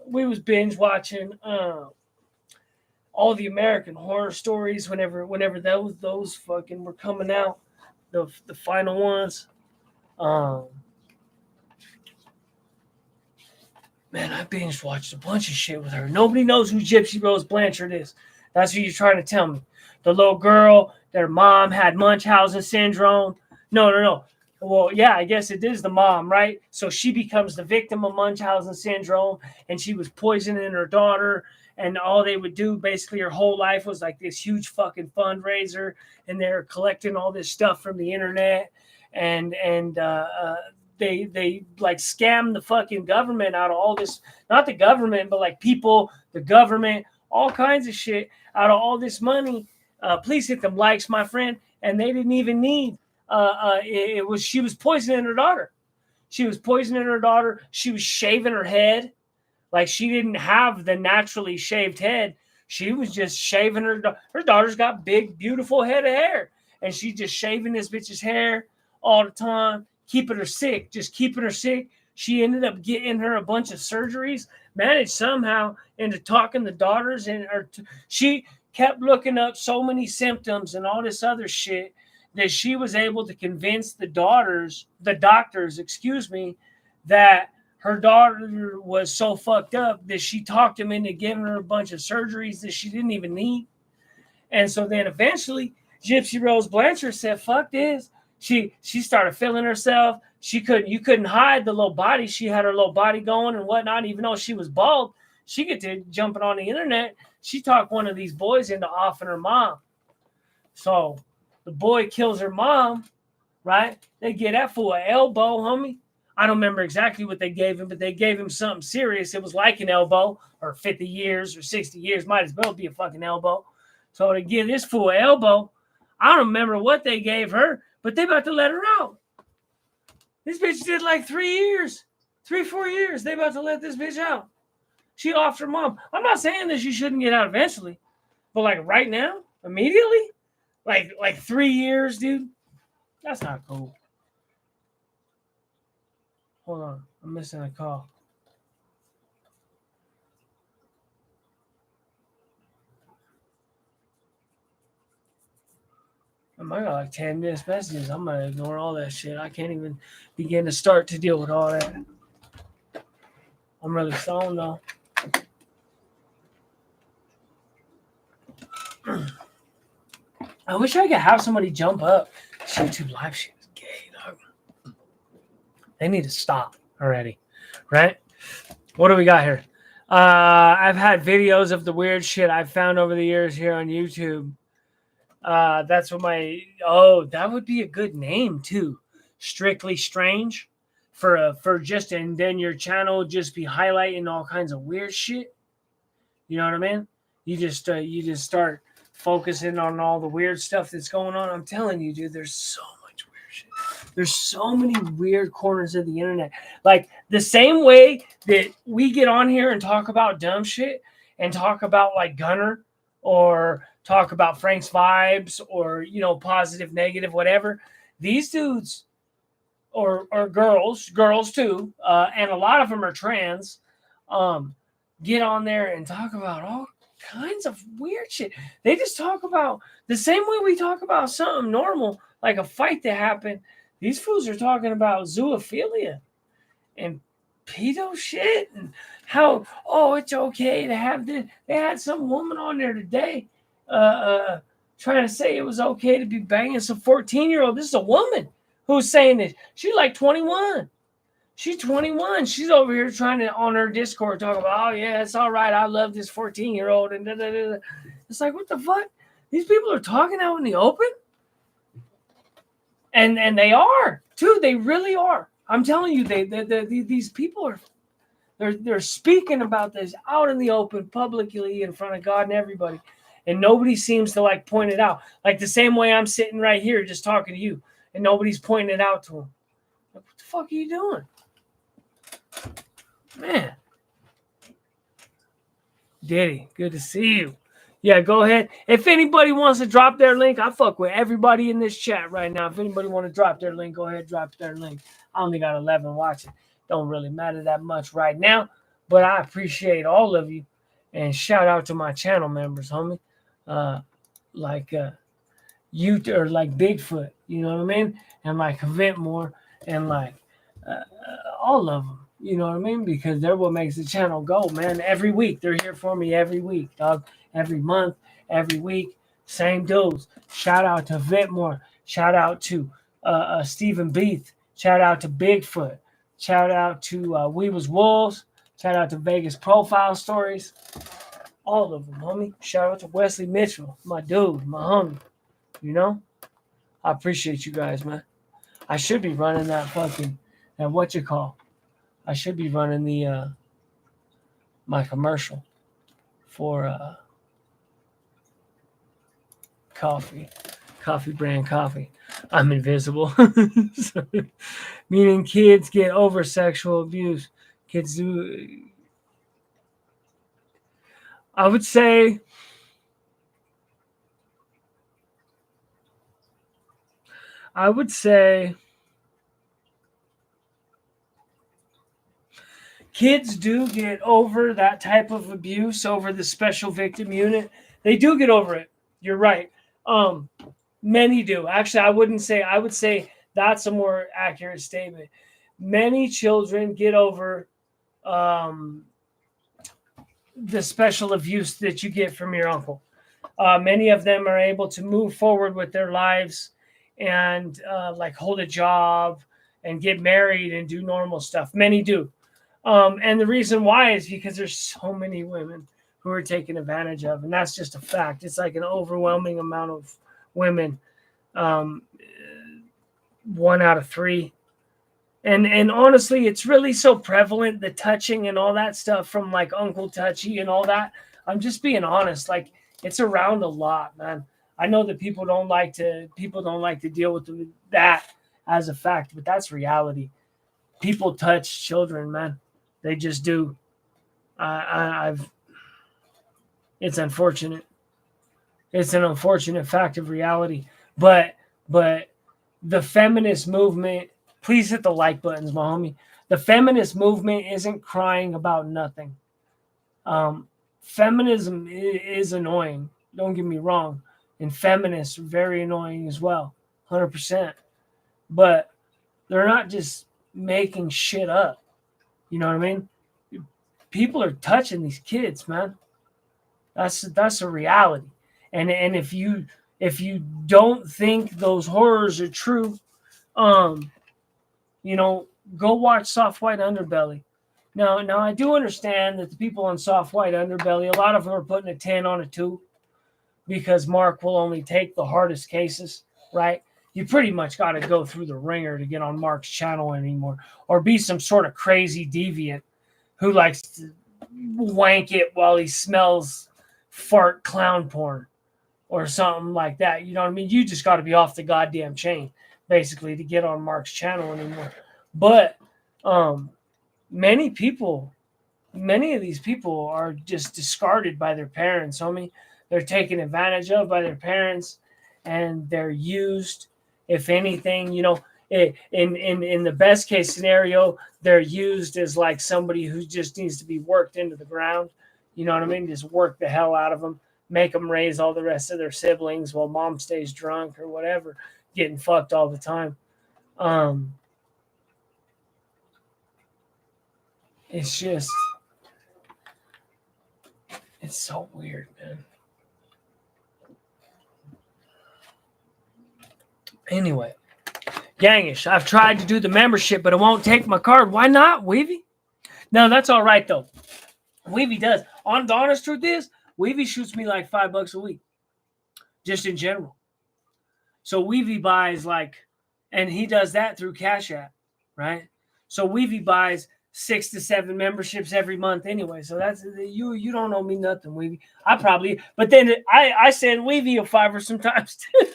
the American Horror Stories whenever those fucking were coming out, the final ones. Man, I binge watched a bunch of shit with her. Nobody knows who Gypsy Rose Blanchard is. That's what you're trying to tell me. The little girl, their mom had Munchausen syndrome. No. Well, yeah, I guess it is the mom, right? So she becomes the victim of Munchausen syndrome, and she was poisoning her daughter. And all they would do basically her whole life was like this huge fucking fundraiser, and they're collecting all this stuff from the internet, and they like scam the fucking government out of all this, not the government, but like people, the government, all kinds of shit out of all this money. Please hit them likes, my friend. And they didn't even need, she was poisoning her daughter. She was shaving her head. Like she didn't have the naturally shaved head. She was just shaving her daughter's got big, beautiful head of hair. And she's just shaving this bitch's hair all the time, keeping her sick. She ended up getting her a bunch of surgeries, managed somehow into talking the daughters, she kept looking up so many symptoms and all this other shit that she was able to convince the doctors, that her daughter was so fucked up that she talked them into giving her a bunch of surgeries that she didn't even need. And so then eventually Gypsy Rose Blanchard said, fuck this. She started feeling herself. You couldn't hide the little body. She had her little body going and whatnot, even though she was bald. She get to jumping on the internet. She talked one of these boys into offing her mom. So the boy kills her mom, right? They get that fool an elbow, homie. I don't remember exactly what they gave him, but they gave him something serious. It was like an elbow, or 50 years or 60 years. Might as well be a fucking elbow. So to give this fool an elbow, I don't remember what they gave her, but they about to let her out. This bitch did like 4 years. They about to let this bitch out. She offed her mom. I'm not saying that she shouldn't get out eventually, but like right now, immediately, like 3 years, dude. That's not cool. Hold on, I'm missing a call. I got like 10 minutes messages. I'm gonna ignore all that shit. I can't even begin to start to deal with all that. I'm really stoned though. I wish I could have somebody jump up. YouTube live shit is gay, dog. They need to stop already, right? What do we got here? I've had videos of the weird shit I've found over the years here on YouTube. That's what that would be a good name too. Strictly Strange and then your channel just be highlighting all kinds of weird shit. You know what I mean? You just start focusing on all the weird stuff that's going on. I'm telling you, dude, there's so much weird shit. There's so many weird corners of the internet. Like the same way that we get on here and talk about dumb shit and talk about like Gunner or talk about Frank's vibes or, positive, negative, whatever. These dudes or girls too, and a lot of them are trans, get on there and talk about all kinds of weird shit. They just talk about the same way we talk about something normal, like a fight that happened. These fools are talking about zoophilia and pedo shit and how, it's okay to have this. They had some woman on there today trying to say it was okay to be banging some 14-year-old. This is a woman who's saying this. She's like 21. She's 21. She's over here trying to, on her Discord, talk about, it's all right. I love this 14-year-old. And da-da-da-da. It's like, what the fuck? These people are talking out in the open? And they are, too. They really are. I'm telling you, these people are, they're speaking about this out in the open, publicly, in front of God and everybody. And nobody seems to, point it out. Like the same way I'm sitting right here just talking to you. and nobody's pointing it out to them. Like, what the fuck are you doing? Man. Diddy, good to see you. Yeah, go ahead. If anybody wants to drop their link, I fuck with everybody in this chat right now. If anybody want to drop their link, go ahead, drop their link. I only got 11 watching. Don't really matter that much right now, but I appreciate all of you. And shout out to my channel members, homie. You or like Bigfoot, you know what I mean? And like Ventmore and like all of them. You know what I mean? Because they're what makes the channel go, man. Every week. They're here for me every week, dog. Every month, every week. Same dudes. Shout out to Ventmore. Shout out to Stephen Beath. Shout out to Bigfoot. Shout out to We Was Wolves. Shout out to Vegas Profile Stories. All of them, homie. Shout out to Wesley Mitchell. My dude, my homie. You know? I appreciate you guys, man. I should be running that what you call. I should be running the my commercial for coffee brand coffee. I'm invisible. So, meaning kids get over sexual abuse. Kids do. I would say kids do get over that type of abuse, over the special victim unit. They do get over it. You're right. Many do. Actually, I would say that's a more accurate statement. Many children get over the special abuse that you get from your uncle. Many of them are able to move forward with their lives and like hold a job and get married and do normal stuff. Many do. And the reason why is because there's so many women who are taken advantage of. And that's just a fact. It's like an overwhelming amount of women. 1 out of 3. And honestly, it's really so prevalent, the touching and all that stuff from like Uncle Touchy and all that. I'm just being honest. Like, it's around a lot, man. I know that people don't like to deal with that as a fact, but that's reality. People touch children, man. They just do. It's unfortunate. It's an unfortunate fact of reality. But the feminist movement, please hit the like buttons, my homie. The feminist movement isn't crying about nothing. Feminism is annoying. Don't get me wrong. And feminists are very annoying as well. 100%. But they're not just making shit up. You know what I mean? People are touching these kids, man. That's a reality. And if you don't think those horrors are true, go watch Soft White Underbelly. Now I do understand that the people on Soft White Underbelly, a lot of them are putting a 10 on a 2 because Mark will only take the hardest cases, right? You pretty much got to go through the ringer to get on Mark's channel anymore, or be some sort of crazy deviant who likes to wank it while he smells fart clown porn or something like that. You know what I mean? You just got to be off the goddamn chain, basically, to get on Mark's channel anymore. But many of these people are just discarded by their parents, homie. They're taken advantage of by their parents, and they're used. If anything, in the best case scenario, they're used as like somebody who just needs to be worked into the ground. You know what I mean? Just work the hell out of them, make them raise all the rest of their siblings while mom stays drunk or whatever, getting fucked all the time. It's so weird, man. Anyway, Gangish, I've tried to do the membership, but it won't take my card. Why not, Weavy? No, that's all right, though. Weavy does. The honest truth is, Weavy shoots me like $5 a week, just in general. So Weavy buys and he does that through Cash App, right? So Weavy buys 6 to 7 memberships every month anyway. So that's you don't owe me nothing, Weavy. But then I send Weavy a $5 sometimes too.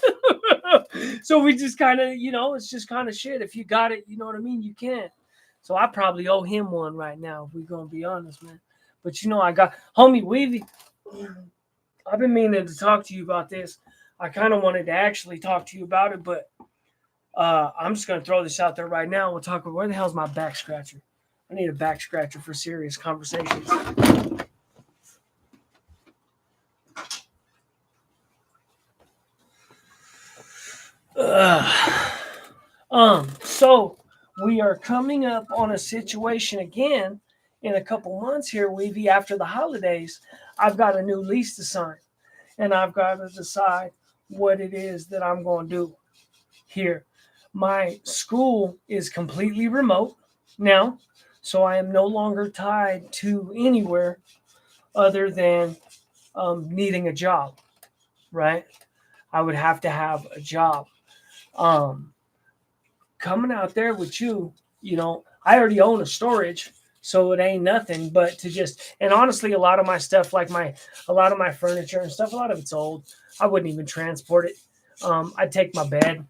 So we just kind of, it's just kind of shit. If you got it, you know what I mean? You can. So I probably owe him one right now, if we're going to be honest, man. But I got, homie Weavy, I've been meaning to talk to you about this. I kind of wanted to actually talk to you about it, but I'm just going to throw this out there right now. We'll talk about, where the hell's my back scratcher? I need a back scratcher for serious conversations. So we are coming up on a situation again in a couple months here, Weavy, after the holidays. I've got a new lease to sign, and I've got to decide what it is that I'm going to do here. My school is completely remote now, so I am no longer tied to anywhere other than needing a job, right? I would have to have a job. Coming out there with you, I already own a storage, so it ain't nothing but to just, and honestly, a lot of my stuff, like a lot of my furniture and stuff, a lot of it's old. I wouldn't even transport it. I'd take my bed,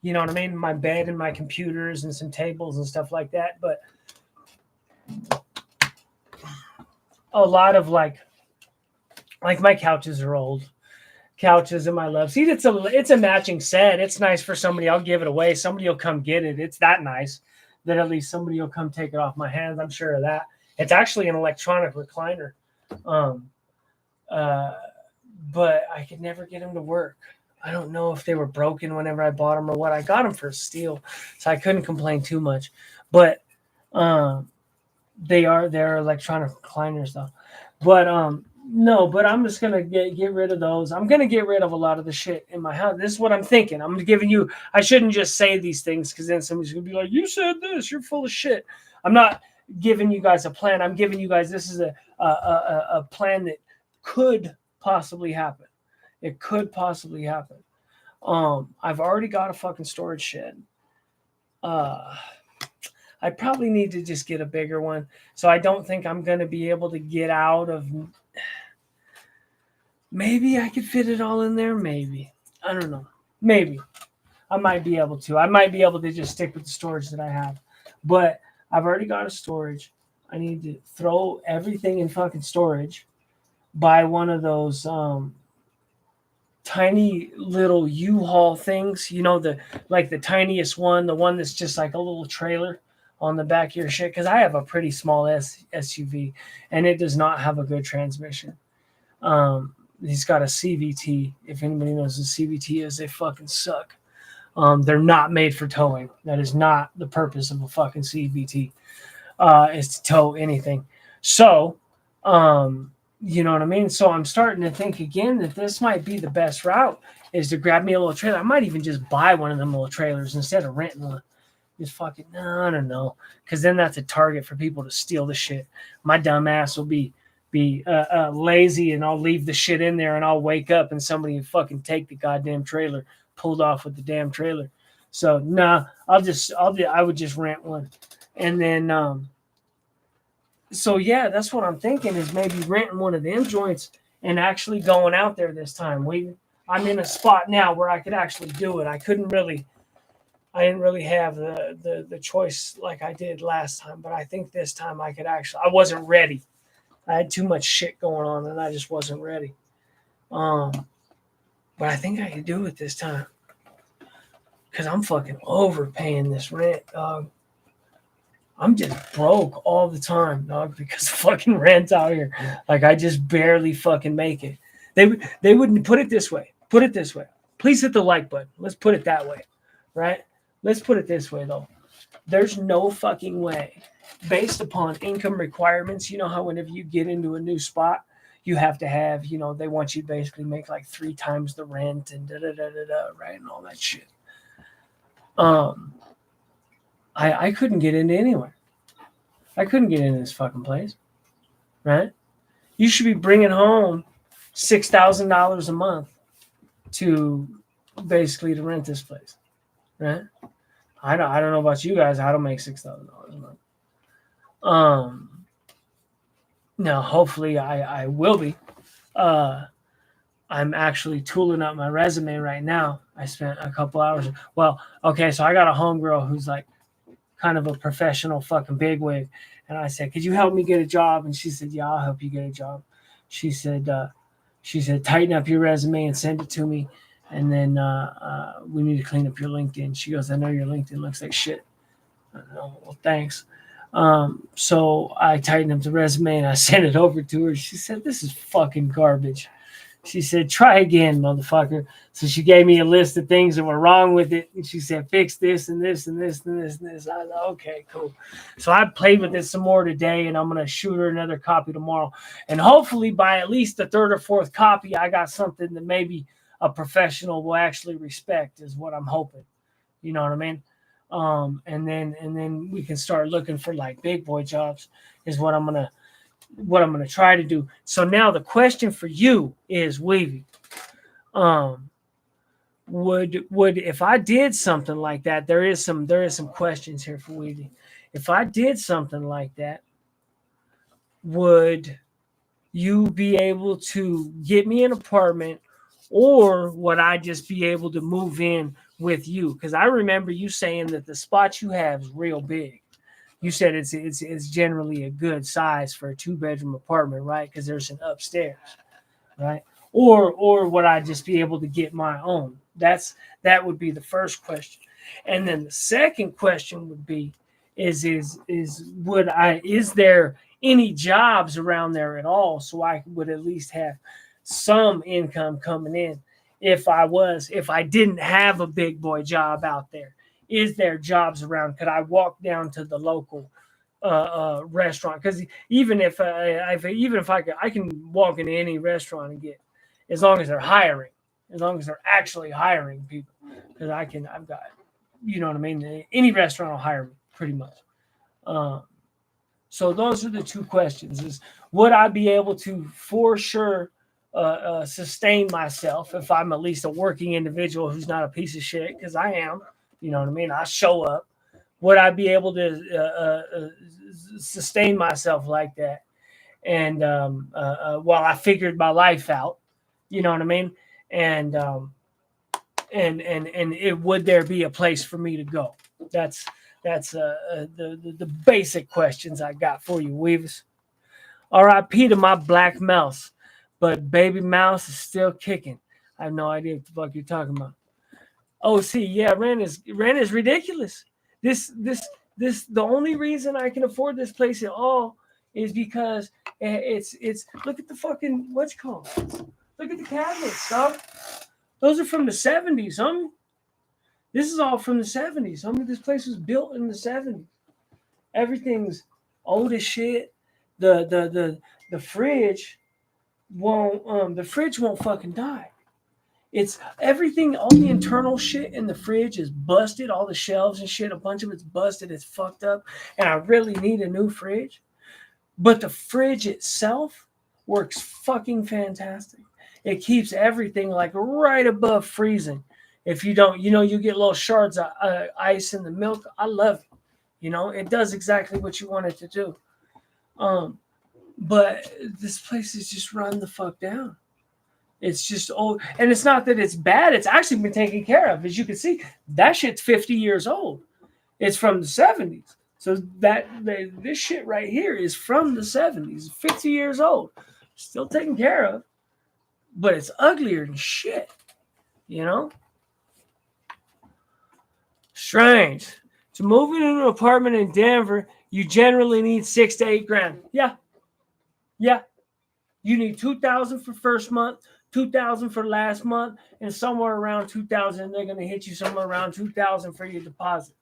you know what I mean? My bed and my computers and some tables and stuff like that. But a lot of like my couches are old. Couches and my love seat. It's a matching set. It's nice for somebody. I'll give it away. Somebody will come get it. It's that nice that at least somebody will come take it off my hands. I'm sure of that. It's actually an electronic recliner. But I could never get them to work. I don't know if they were broken whenever I bought them or what. I got them for steel, so I couldn't complain too much. But they're electronic recliners though. But no, but I'm just gonna get rid of those. I'm gonna get rid of a lot of the shit in my house. This is what I'm thinking. I'm giving you. I shouldn't just say these things because then somebody's gonna be like, "You said this. You're full of shit." I'm not giving you guys a plan. I'm giving you guys. This is a plan that could possibly happen. It could possibly happen. I've already got a fucking storage shed. I probably need to just get a bigger one. So I don't think I'm gonna be able to get out of. Maybe I could fit it all in there. Maybe. I don't know. Maybe. I might be able to. I might be able to just stick with the storage that I have. But I've already got a storage. I need to throw everything in fucking storage. Buy one of those tiny little U-Haul things. The tiniest one. The one that's just like a little trailer on the back of your shit. Because I have a pretty small SUV. And it does not have a good transmission. He's got a CVT. If anybody knows what CVT is, they fucking suck. They're not made for towing. That is not the purpose of a fucking CVT. Is to tow anything. So, you know what I mean? So I'm starting to think again that this might be the best route is to grab me a little trailer. I might even just buy one of them little trailers instead of renting one. Just fucking, no, I don't know. Because then that's a target for people to steal the shit. My dumb ass will be lazy and I'll leave the shit in there and I'll wake up and somebody will fucking take the goddamn trailer, pulled off with the damn trailer. So nah, I would just rent one. And then so yeah, that's what I'm thinking is maybe renting one of them joints and actually going out there this time. I'm in a spot now where I could actually do it. I didn't really have the choice like I did last time, but I think this time I wasn't ready. I had too much shit going on and I just wasn't ready. But I think I can do it this time. Because I'm fucking overpaying this rent, dog. I'm just broke all the time, dog, because of fucking rent out here. Like, I just barely fucking make it. They wouldn't put it this way. Put it this way. Please hit the like button. Let's put it that way, right? Let's put it this way, though. There's no fucking way, based upon income requirements, you know how whenever you get into a new spot, you have to have, they want you to basically make like 3 times the rent and da-da-da-da-da, right, and all that shit. I couldn't get into anywhere. I couldn't get into this fucking place, right? You should be bringing home $6,000 a month to basically to rent this place, right? I don't know about you guys. I don't make $6,000 a month. Now, hopefully, I will be. I'm actually tooling up my resume right now. I spent a couple hours. Well, okay, so I got a homegirl who's like kind of a professional fucking bigwig, and I said, "Could you help me get a job?" And she said, "Yeah, I'll help you get a job." She said, "Tighten up your resume and send it to me, and then we need to clean up your LinkedIn." She goes, "I know your LinkedIn looks like shit." I know, well, thanks. So I tightened up the resume and I sent it over to her. She said, "This is fucking garbage." She said, "Try again, motherfucker." So she gave me a list of things that were wrong with it. And she said, "Fix this and this and this and this and this." I was like, "Okay, cool." So I played with it some more today, and I'm going to shoot her another copy tomorrow. And hopefully by at least the third or fourth copy, I got something that maybe a professional will actually respect, is what I'm hoping. You know what I mean? And then we can start looking for like big boy jobs, is what I'm gonna try to do. So now the question for you is, Weavy, would if I did something like that, there is some questions here for Weavy. If I did something like that, would you be able to get me an apartment, or would I just be able to move in with you? Because I remember you saying that the spot you have is real big. You said it's generally a good size for a 2-bedroom apartment, right? Because there's an upstairs, right? Or would I just be able to get my own? That would be the first question. And then the second question would be, is there any jobs around there at all, so I would at least have some income coming in if I didn't have a big boy job out there? Is there jobs around? Could I walk down to the local restaurant? Because even if I can walk into any restaurant and get, as long as they're hiring, as long as they're actually hiring people, because I've got, you know what I mean. Any restaurant will hire me pretty much. So those are the two questions: is would I be able to for sure sustain myself if I'm at least a working individual who's not a piece of shit? Because I am. You know what I mean? I show up. Would I be able to sustain myself like that? And while I figured my life out, you know what I mean? And would there be a place for me to go? That's the basic questions I got for you, Weavis. R.I.P. to my black mouse, but baby mouse is still kicking. I have no idea what the fuck you're talking about. OC, yeah, rent is ridiculous. This the only reason I can afford this place at all is because it's look at the fucking what's it called? Look at the cabinets, dog. Those are from the 70s, homie. This is all from the 70s. Homie, this place was built in the 70s. Everything's old as shit. The fridge won't fucking die. It's everything, all the internal shit in the fridge is busted. All the shelves and shit, a bunch of it's busted. It's fucked up. And I really need a new fridge. But the fridge itself works fucking fantastic. It keeps everything like right above freezing. If you don't, you get little shards of ice in the milk. I love it. It does exactly what you want it to do. But this place is just run the fuck down. It's just old, and it's not that it's bad. It's actually been taken care of. As you can see, that shit's 50 years old. It's from the 70s. So this shit right here is from the 70s, 50 years old. Still taken care of, but it's uglier than shit. Strange. To move into an apartment in Denver, you generally need $6,000 to $8,000. Yeah. You need $2,000 for first month, $2,000 for last month, and somewhere around $2,000. They're going to hit you somewhere around $2,000 for your deposit,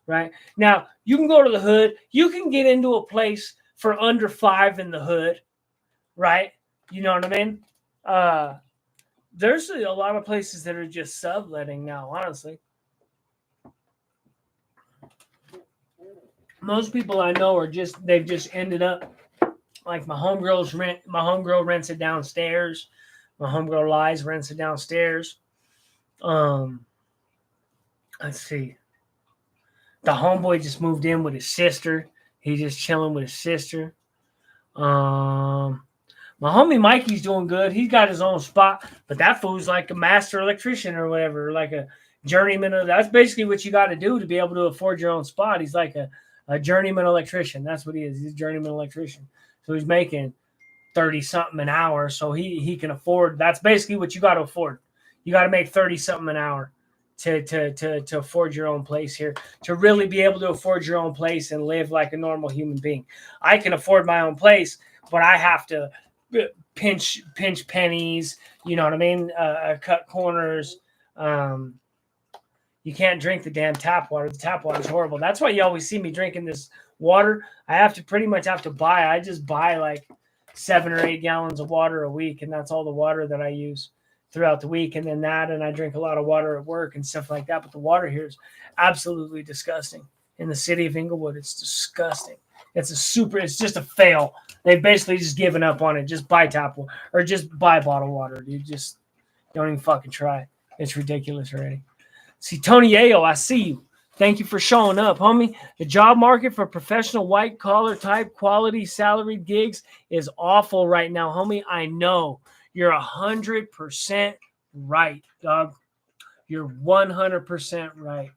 right? Now you can go to the hood. You can get into a place for under $5,000 in the hood, right? You know what I mean? There's a lot of places that are just subletting now. Honestly, most people I know they've just ended up. Like my homegirl rents it downstairs. My homegirl Lies rents it downstairs. Let's see. The homeboy just moved in with his sister. He's just chilling with his sister. My homie Mikey's doing good. He's got his own spot, but that fool's like a master electrician or whatever, like a journeyman. That's basically what you got to do to be able to afford your own spot. He's like a journeyman electrician. That's what he is. He's a journeyman electrician. So he's making 30 something an hour. So he can afford. That's basically what you got to afford. You got to make 30 something an hour to afford your own place here, to really be able to afford your own place and live like a normal human being. I can afford my own place, but I have to pinch pennies, you know what I mean? Cut corners. You can't drink the damn tap water. The tap water is horrible. That's why you always see me drinking this water. I have to pretty much buy. I just buy like 7 or 8 gallons of water a week, and that's all the water that I use throughout the week. And then and I drink a lot of water at work and stuff like that. But the water here is absolutely disgusting. In the city of Inglewood, it's disgusting. It's just a fail. They've basically just given up on it. Just buy tap water or just buy bottled water. You just don't even fucking try. It's ridiculous already. See, Tony Ayo, I see you. Thank you for showing up, homie. The job market for professional white collar type quality salaried gigs is awful right now, homie. I know. You're 100% right, dog. You're 100% right.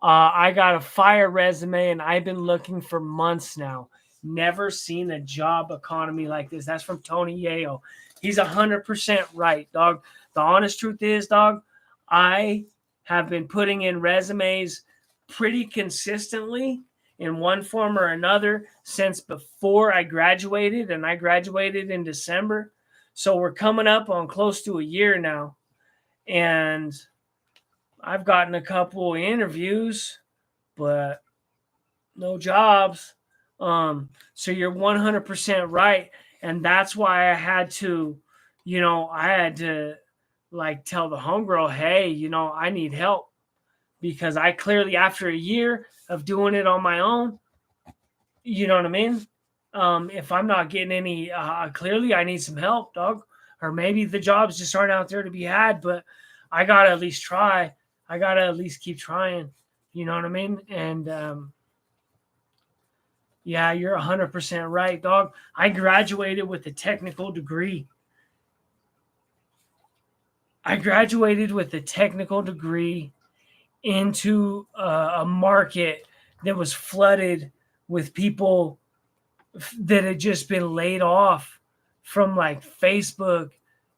I got a fire resume, and I've been looking for months now. Never seen a job economy like this. That's from Tony Yeo. He's 100% right, dog. The honest truth is, dog, I have been putting in resumes pretty consistently in one form or another since before I graduated, and I graduated in December. So we're coming up on close to a year now, and I've gotten a couple of interviews, but no jobs. So you're 100% right. And that's why I had to like tell the homegirl, hey, I need help, because I clearly, after a year of doing it on my own, you know what I mean? If I'm not getting any, clearly I need some help, dog. Or maybe the jobs just aren't out there to be had, but I got to at least try. I got to at least keep trying. You know what I mean? And yeah, you're 100% right, dog. I graduated with a technical degree. Into a market that was flooded with people that had just been laid off from like Facebook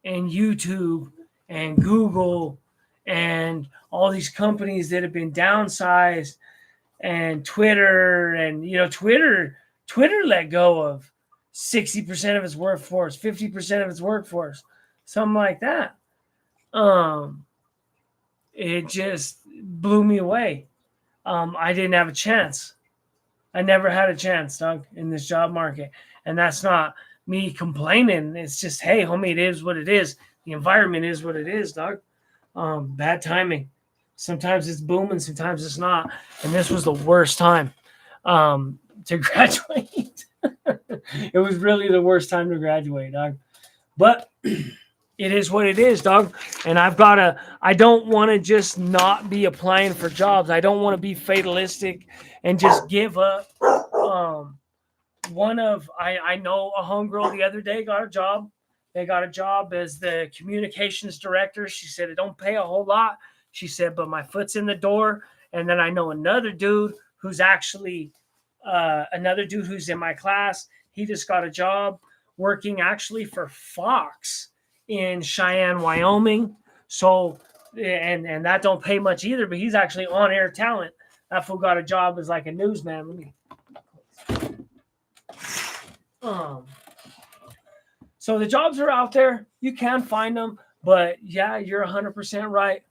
and YouTube and Google and all these companies that have been downsized, and Twitter. And Twitter let go of 60% of its workforce, 50% of its workforce, something like that. It just blew me away. I didn't have a chance. I never had a chance, Doug, in this job market. And that's not me complaining. It's just, hey, homie, it is what it is. The environment is what it is, Doug. Bad timing. Sometimes it's booming, sometimes it's not. And this was the worst time to graduate. It was really the worst time to graduate, Doug. But it is what it is, dog. And I don't want to just not be applying for jobs. I don't want to be fatalistic and just give up. I know a homegirl the other day got a job. They got a job as the communications director. She said it don't pay a whole lot. She said, but my foot's in the door. And then I know another dude who's in my class. He just got a job working actually for Fox in Cheyenne, Wyoming. So, and that don't pay much either, but he's actually on air talent. That fool got a job as like a newsman. So the jobs are out there. You can find them, but yeah, you're 100% right.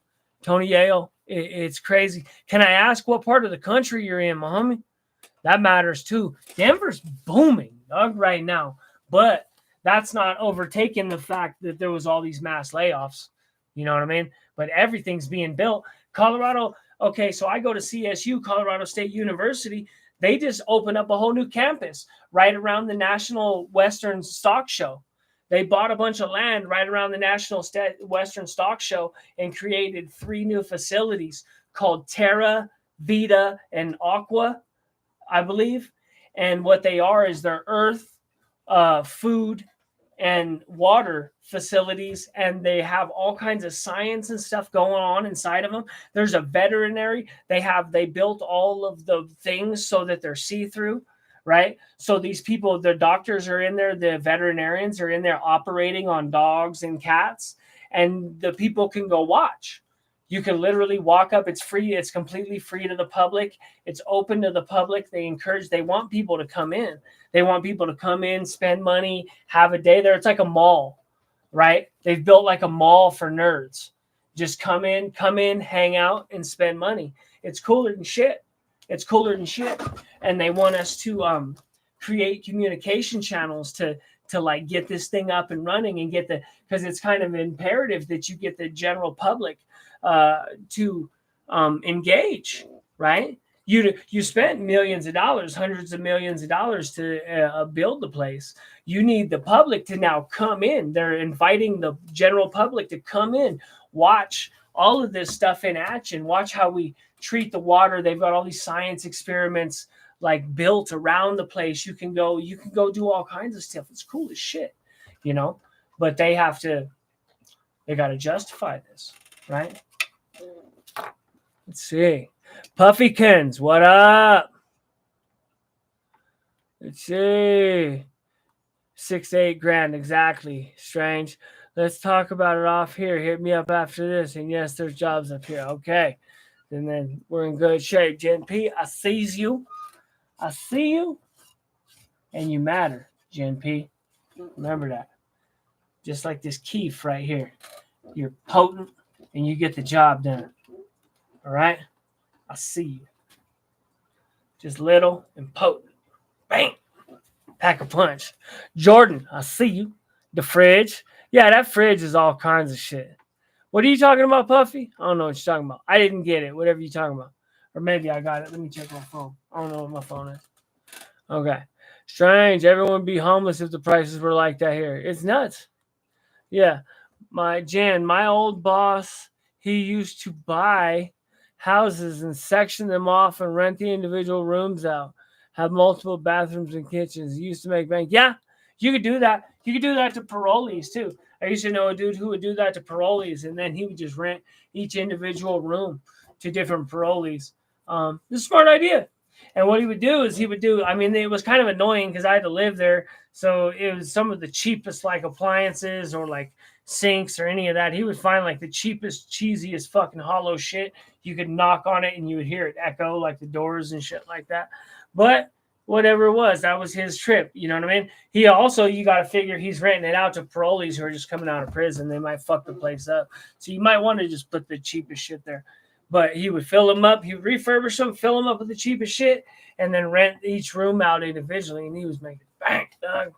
Tony Yale, it's crazy. Can I ask what part of the country you're in, my homie? That matters too. Denver's booming, dog, right now. But that's not overtaking the fact that there was all these mass layoffs. You know what I mean? But everything's being built. Colorado, okay, so I go to CSU, Colorado State University. They just opened up a whole new campus right around the National Western Stock Show. They bought a bunch of land right around the National Western Stock Show and created 3 new facilities called Terra, Vita, and Aqua, I believe. And what they are is they're earth, food and water facilities, and they have all kinds of science and stuff going on inside of them. There's a veterinary. They built all of the things so that they're see-through, right? So these people, the doctors are in there, the veterinarians are in there operating on dogs and cats, and the people can go watch. You can literally walk up. It's free. It's completely free to the public. It's open to the public. They want people to come in. They want people to come in, spend money, have a day there. It's like a mall, right? They've built like a mall for nerds. Just come in, hang out, and spend money. It's cooler than shit. It's cooler than shit. And they want us to create communication channels to like get this thing up and running and because it's kind of imperative that you get the general public to engage, right? You spent millions of dollars, hundreds of millions of dollars to build the place. You need the public to now come in. They're inviting the general public to come in, watch all of this stuff in action, watch how we treat the water. They've got all these science experiments like built around the place. You can go do all kinds of stuff. It's cool as shit, but they got to justify this, right? Let's see. Puffykins, what up? Let's see. 6 to 8 grand, exactly. Strange. Let's talk about it off here. Hit me up after this. And yes, there's jobs up here. Okay. And then we're in good shape. Gen P, I sees you. I see you. And you matter, Gen P. Remember that. Just like this Keef right here. You're potent and you get the job done. All right? I see you. Just little and potent. Bang! Pack a punch. Jordan, I see you. The fridge. Yeah, that fridge is all kinds of shit. What are you talking about, Puffy? I don't know what you're talking about. I didn't get it. Whatever you're talking about. Or maybe I got it. Let me check my phone. I don't know what my phone is. Okay. Strange. Everyone would be homeless if the prices were like that here. It's nuts. Yeah. My old boss, he used to buy houses and section them off and rent the individual rooms out. Have multiple bathrooms and kitchens. He used to make bank. Yeah, you could do that. You could do that to parolees too. I used to know a dude who would do that to parolees, and then he would just rent each individual room to different parolees. It's a smart idea. And what he would do is it was kind of annoying because I had to live there. So it was some of the cheapest like appliances or like sinks or any of that. He would find like the cheapest, cheesiest fucking hollow shit. You could knock on it and you would hear it echo like the doors and shit like that. But whatever it was, that was his trip. You know what I mean? He also, you got to figure he's renting it out to parolees who are just coming out of prison. They might fuck the place up. So you might want to just put the cheapest shit there. But he would fill them up. He would refurbish them, fill them up with the cheapest shit, and then rent each room out individually. And he was making bank, dog.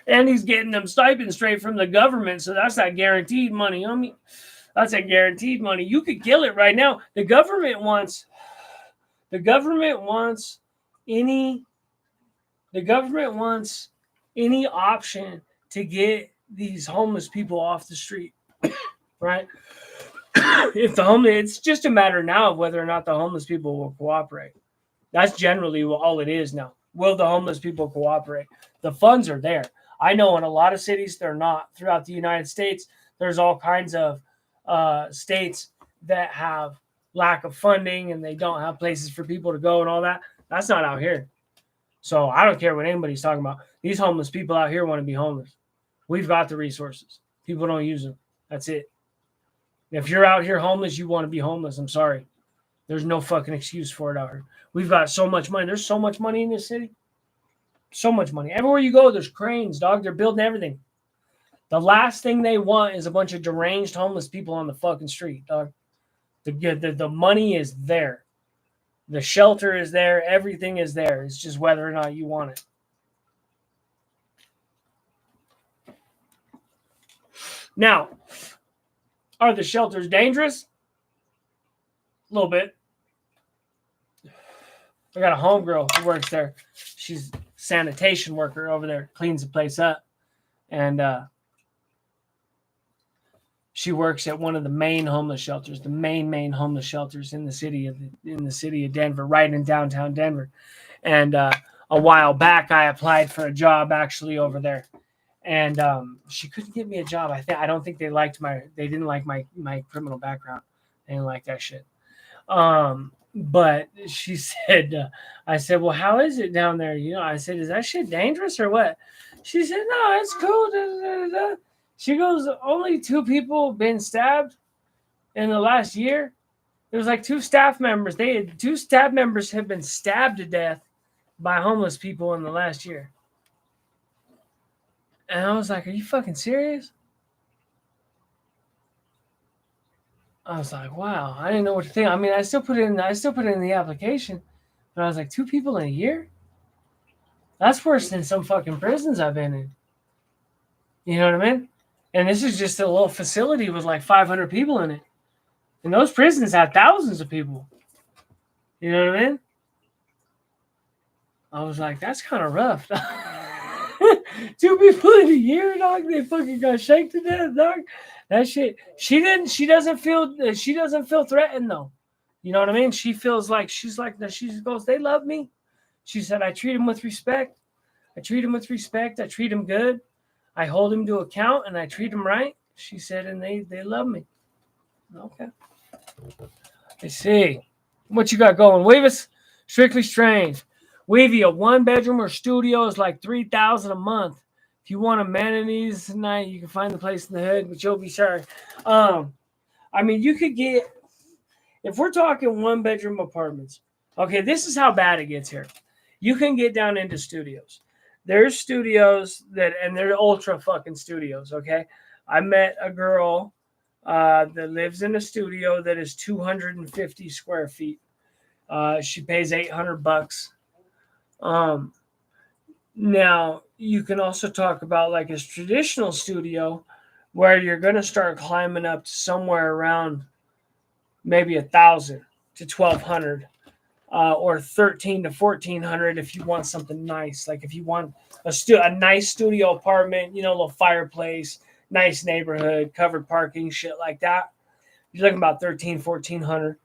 And he's getting them stipends straight from the government. So that's that guaranteed money. I mean, that's that guaranteed money. You could kill it right now. The government wants any option to get these homeless people off the street, right? It's just a matter now of whether or not the homeless people will cooperate. That's generally all it is now. Will the homeless people cooperate? The funds are there. I know in a lot of cities they're not. Throughout the United States, there's all kinds of states that have lack of funding and they don't have places for people to go and all that. That's not out here. So I don't care what anybody's talking about. These homeless people out here want to be homeless. We've got the resources. People don't use them. That's it. If you're out here homeless, you want to be homeless. I'm sorry. There's no fucking excuse for it out here. We've got so much money. There's so much money in this city. So much money. Everywhere you go, there's cranes, dog. They're building everything. The last thing they want is a bunch of deranged homeless people on the fucking street, dog. The money is there. The shelter is there. Everything is there. It's just whether or not you want it. Now, are the shelters dangerous? A little bit. I got a homegirl who works there. She's a sanitation worker over there, cleans the place up. And She works at one of the main homeless shelters, the main homeless shelters in the city of Denver, right in downtown Denver. And a while back, I applied for a job actually over there, and she couldn't get me a job. I don't think they didn't like my criminal background. They didn't like that shit. But she said, I said, well, how is it down there? I said, is that shit dangerous or what? She said, no, it's cool. Da, da, da. She goes, only 2 people been stabbed in the last year. There was like 2 staff members. 2 staff members have been stabbed to death by homeless people in the last year. And I was like, are you fucking serious? I was like, wow, I didn't know what to think. I mean, I still put it in the application, but I was like, 2 people in a year? That's worse than some fucking prisons I've been in. You know what I mean? And this is just a little facility with like 500 people in it. And those prisons have thousands of people. You know what I mean? I was like, that's kind of rough. 2 people in a year, dog. They fucking got shanked to death, dog. That shit. She doesn't feel threatened though. You know what I mean? She feels like she goes, they love me. She said, I treat them with respect. I treat them good. I hold them to account and I treat them right. She said, and they love me. Okay. Let's see. What you got going? Weavis? Strictly Strange. Weavy, a 1-bedroom or studio is like $3,000 a month. If you want amenities tonight, you can find the place in the hood, but you'll be sorry. I mean, you could get, if we're talking 1-bedroom apartments, okay, this is how bad it gets here. You can get down into studios. There's studios and they're ultra fucking studios, okay? I met a girl that lives in a studio that is 250 square feet. She pays $800. Now you can also talk about like a traditional studio where you're going to start climbing up to somewhere around maybe 1,000 to 1,200, or 1,300 to 1,400 if you want something nice. Like if you want a nice studio apartment, a little fireplace, nice neighborhood, covered parking, shit like that. You're looking about 1,300, 1,400.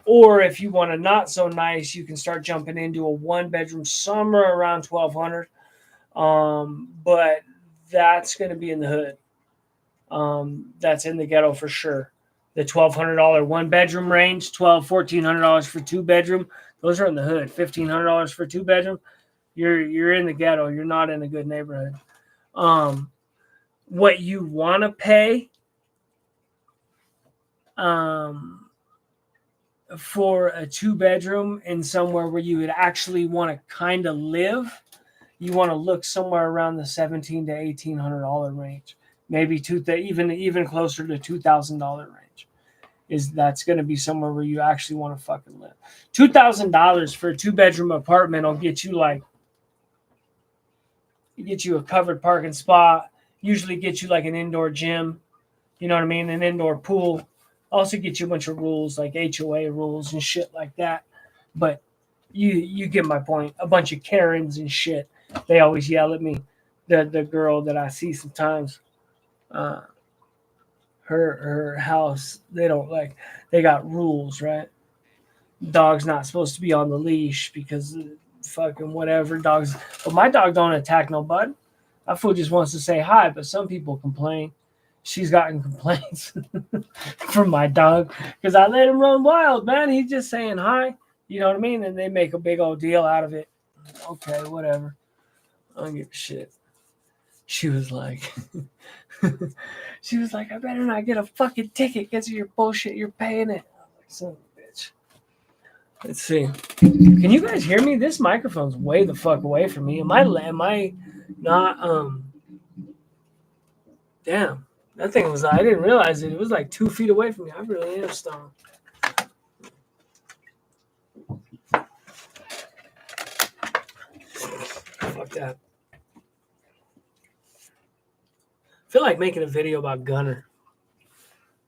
Or if you want a not so nice, you can start jumping into a 1-bedroom somewhere around 1,200. But that's going to be in the hood. That's in the ghetto for sure. The $1,200 1-bedroom range, $1,400 for 2-bedroom. Those are in the hood. $1,500 for 2-bedroom. You're in the ghetto. You're not in a good neighborhood. What you want to pay, for a 2-bedroom in somewhere where you would actually want to kind of live, you want to look somewhere around the $1,700 to $1,800 range, maybe even closer to $2,000 range. That's going to be somewhere where you actually want to fucking live. $2,000 for a 2-bedroom apartment will get you a covered parking spot. Usually get you like an indoor gym. You know what I mean? An indoor pool. Also get you a bunch of rules like HOA rules and shit like that. But you get my point. A bunch of Karens and shit. They always yell at me. The girl that I see sometimes, her house, they don't like, they got rules, right? Dog's not supposed to be on the leash because fucking whatever dogs. But my dog don't attack nobody. That fool just wants to say hi, but some people complain. She's gotten complaints from my dog because I let him run wild, man. He's just saying hi. You know what I mean? And they make a big old deal out of it. Okay, whatever. I don't give a shit. She was like, I better not get a fucking ticket because of your bullshit. You're paying it. I'm like, son of a bitch. Let's see. Can you guys hear me? This microphone's way the fuck away from me. Am I not, damn. That thing was, I didn't realize it. It was like 2 feet away from me. I really am stoned. Fuck that. I feel like making a video about Gunner.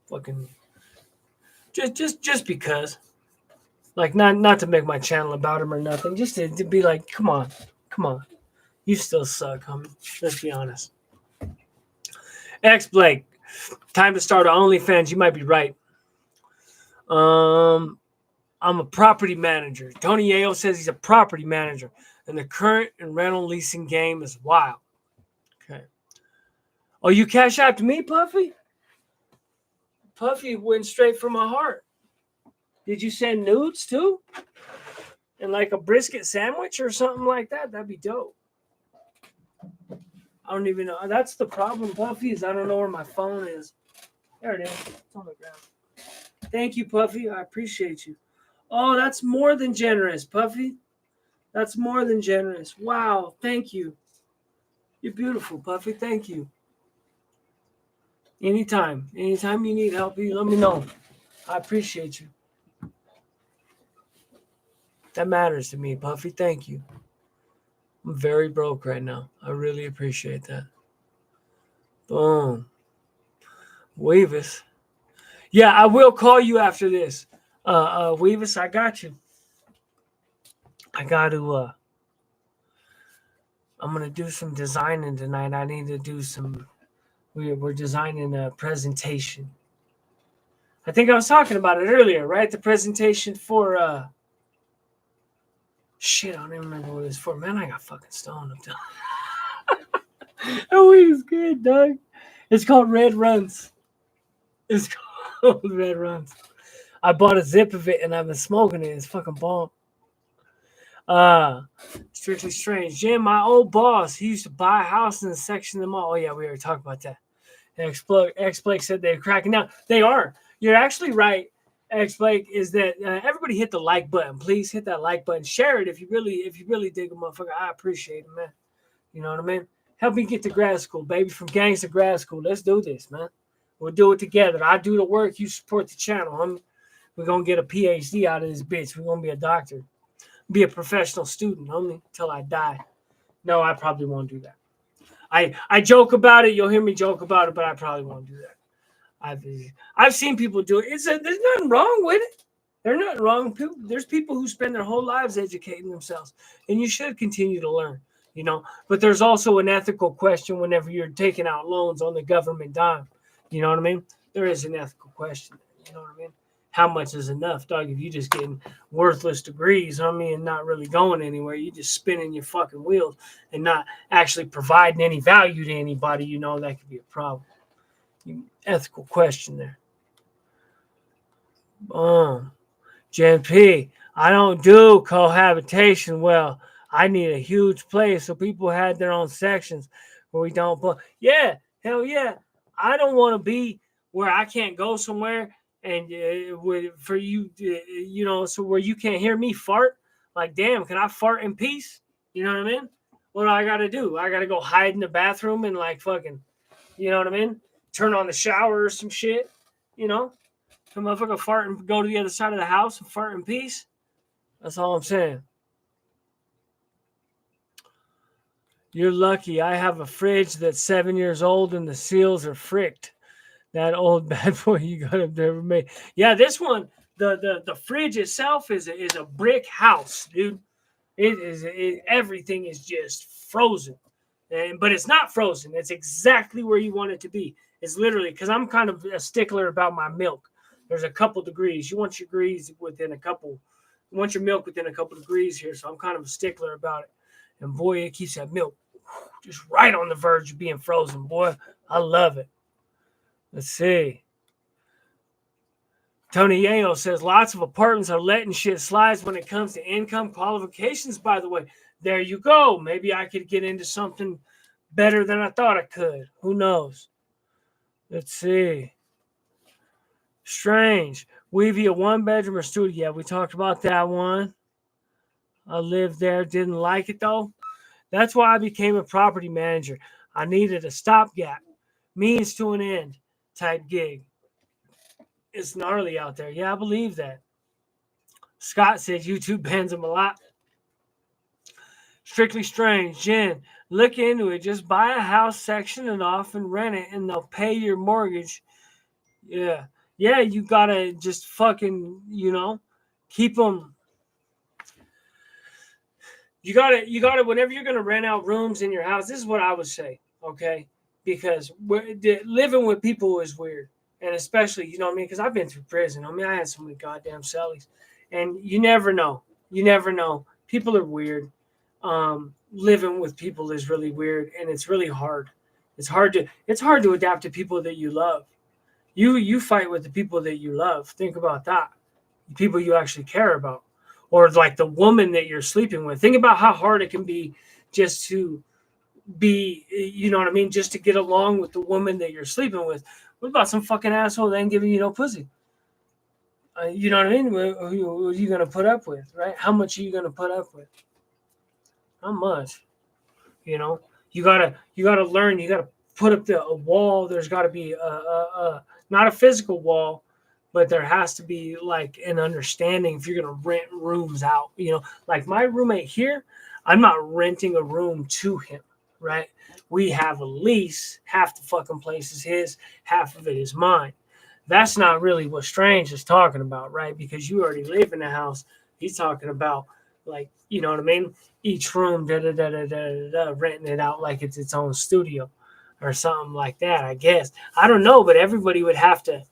Fucking just because. Like not to make my channel about him or nothing. Just to be like, come on. You still suck, homie. Let's be honest. X Blake. Time to start an OnlyFans. You might be right. I'm a property manager. Tony Yale says he's a property manager, and the current and rental leasing game is wild. Okay. Oh, you cash out to me, Puffy? Puffy went straight from my heart. Did you send nudes too? And like a brisket sandwich or something like that? That'd be dope. I don't even know. That's the problem, Puffy, is I don't know where my phone is. There it is. It's on the ground. Thank you, Puffy. I appreciate you. Oh, that's more than generous, Puffy. That's more than generous. Wow. Thank you. You're beautiful, Puffy. Thank you. Anytime. Anytime you need help, you let me know. I appreciate you. That matters to me, Puffy. Thank you. I'm very broke right now. I really appreciate that. Boom. Weavis. Yeah, I will call you after this. Weavis, I got you. I got to, I'm going to do some designing tonight. I need to do some, we're designing a presentation. I think I was talking about it earlier, right? The presentation for, shit, I don't even remember what it was for. Man, I got fucking stoned. That weed is good, dog. It's called Red Runs. It's called Red Runs. I bought a zip of it and I've been smoking it. It's fucking bomb. Strictly Strange. Jim, my old boss, he used to buy a house in the section of the mall. Oh, yeah, we already talked about that. X-Blake said they're cracking down. They are. You're actually right, X-Blake, is that everybody hit the like button. Please hit that like button. Share it if you really dig a motherfucker. I appreciate it, man. You know what I mean? Help me get to grad school, baby. From gangs to grad school. Let's do this, man. We'll do it together. I do the work. You support the channel. We're going to get a PhD out of this bitch. We're going to be a doctor. Be a professional student, homie, until I die. No, I probably won't do that. I joke about it. You'll hear me joke about it, but I probably won't do that. I've seen people do it. There's nothing wrong with it. There's nothing wrong. There's people who spend their whole lives educating themselves, and you should continue to learn, you know. But there's also an ethical question whenever you're taking out loans on the government dime. You know what I mean? There is an ethical question. You know what I mean? How much is enough, dog? If you just getting worthless degrees, I mean, and not really going anywhere, you just spinning your fucking wheels and not actually providing any value to anybody, you know, that could be a problem. Ethical question there. Jen P, I don't do cohabitation well. I need a huge place so people had their own sections where we don't. But yeah, hell yeah. I don't want to be where I can't go somewhere and for you, you know, so where you can't hear me fart. Like, damn, can I fart in peace? You know what I mean? What do I got to do? I got to go hide in the bathroom and like fucking, you know what I mean? Turn on the shower or some shit, you know? Some motherfucker fart and go to the other side of the house and fart in peace. That's all I'm saying. You're lucky. I have a fridge that's 7 years old and the seals are fricked. That old bad boy you got up there made. Yeah, this one, the fridge itself is a brick house, dude. Everything is just frozen. But it's not frozen. It's exactly where you want it to be. It's literally, because I'm kind of a stickler about my milk. There's a couple degrees. You want your milk within a couple degrees here. So I'm kind of a stickler about it. And boy, it keeps that milk just right on the verge of being frozen. Boy, I love it. Let's see. Tony Yano says lots of apartments are letting shit slide when it comes to income qualifications, by the way. There you go. Maybe I could get into something better than I thought I could. Who knows? Let's see. Strange. Weavy, a one-bedroom or studio. Yeah, we talked about that one. I lived there. Didn't like it, though. That's why I became a property manager. I needed a stopgap. Means to an end type gig. It's gnarly out there. Yeah, I believe that. Scott said YouTube bans him a lot. Strictly Strange. Jen, look into it. Just buy a house, section it off, and rent it, and they'll pay your mortgage. Yeah. Yeah, you got to just fucking, you know, keep them. You got to, whenever you're going to rent out rooms in your house, this is what I would say, okay? because living with people is weird. And especially, you know what I mean? Because I've been through prison. I mean, I had so many goddamn cellies. And you never know. You never know. People are weird. Living with people is really weird, and it's really hard. It's hard to adapt to people that you love. You fight with the people that you love. Think about that. The people you actually care about. Or like the woman that you're sleeping with. Think about how hard it can be just to be, you know what I mean, just to get along with the woman that you're sleeping with. What about some fucking asshole that ain't giving you no pussy? You know what I mean? What are you going to put up with, right? How much are you going to put up with? Not much. You know, you gotta learn. You gotta put up a wall. There's got to be not a physical wall, but there has to be like an understanding if you're gonna rent rooms out. You know, like my roommate here, I'm not renting a room to him, right? We have a lease. Half the fucking place is his, half of it is mine. That's not really what Strange is talking about, right? Because you already live in the house. He's talking about, like, you know what I mean? Each room, renting it out like it's its own studio or something like that, I guess. I don't know, but everybody would have to.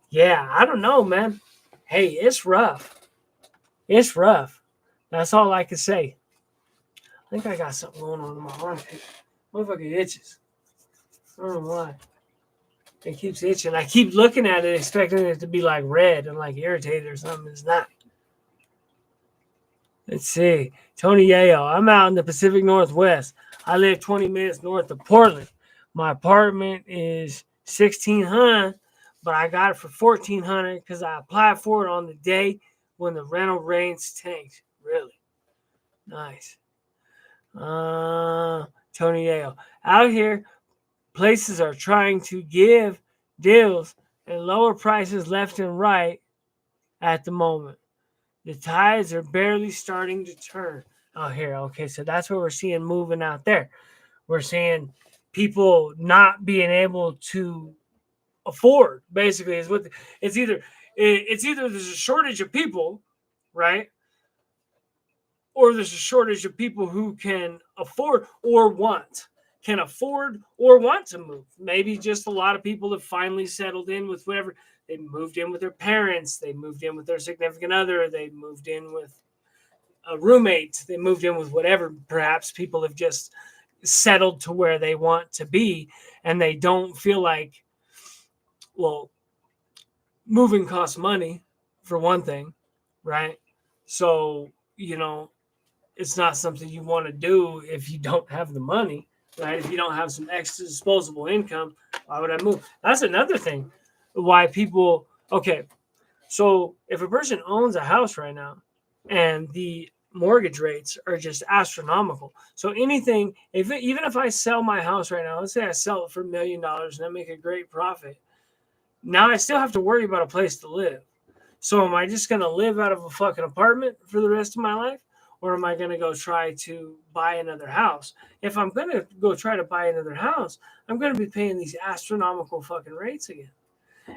Yeah, I don't know, man. Hey, it's rough. It's rough. That's all I can say. I think I got something going on in my armpit. Motherfucker itches. I don't know why. It keeps itching. I keep looking at it, expecting it to be like red and like irritated or something. It's not. Let's see. Tony Yayo. I'm out in the Pacific Northwest. I live 20 minutes north of Portland. My apartment is $1,600, but I got it for $1,400 because I applied for it on the day when the rental rates tanked. Really? Nice. Tony Yayo. Out here, places are trying to give deals and lower prices left and right at the moment. The tides are barely starting to turn out here. Okay, so that's what we're seeing moving out there. We're seeing people not being able to afford. Basically, is what it's either there's a shortage of people, right, or there's a shortage of people who can afford or can afford or want to move. Maybe just a lot of people have finally settled in with whatever. They moved in with their parents. They moved in with their significant other. They moved in with a roommate. They moved in with whatever. Perhaps people have just settled to where they want to be, and they don't feel like, well, moving costs money, for one thing, right? So, you know, it's not something you want to do if you don't have the money, right? If you don't have some extra disposable income, why would I move? That's another thing. Why people, okay, so if a person owns a house right now and the mortgage rates are just astronomical, so anything, even if I sell my house right now, let's say I sell it for $1 million and I make a great profit, now I still have to worry about a place to live. So am I just going to live out of a fucking apartment for the rest of my life? Or am I going to go try to buy another house? If I'm going to go try to buy another house, I'm going to be paying these astronomical fucking rates again.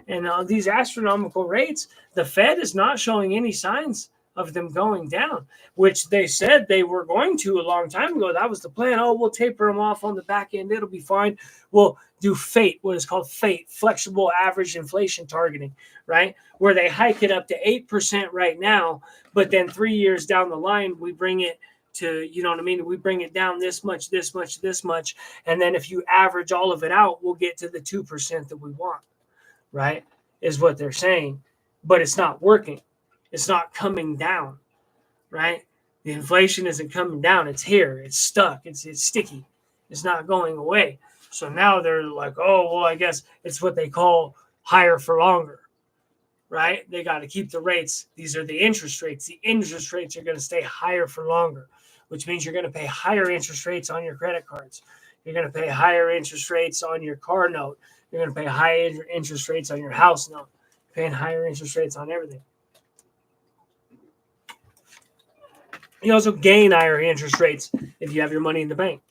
And these astronomical rates, the Fed is not showing any signs of them going down, which they said they were going to a long time ago. That was the plan. Oh, we'll taper them off on the back end. It'll be fine. We'll do FATE, what is called FATE, flexible average inflation targeting, right? Where they hike it up to 8% right now, but then 3 years down the line, we bring it to, you know what I mean? We bring it down this much, this much, this much. And then if you average all of it out, we'll get to the 2% that we want. Right, is what they're saying, but it's not working. It's not coming down, right? The inflation isn't coming down. It's here. It's stuck. It's sticky. It's not going away. So now they're like, oh, well, I guess it's what they call higher for longer, right? They got to keep the rates. These are the interest rates. The interest rates are going to stay higher for longer, which means you're going to pay higher interest rates on your credit cards. You're going to pay higher interest rates on your car note. You're going to pay higher interest rates on your house note. You're paying higher interest rates on everything. You also gain higher interest rates if you have your money in the bank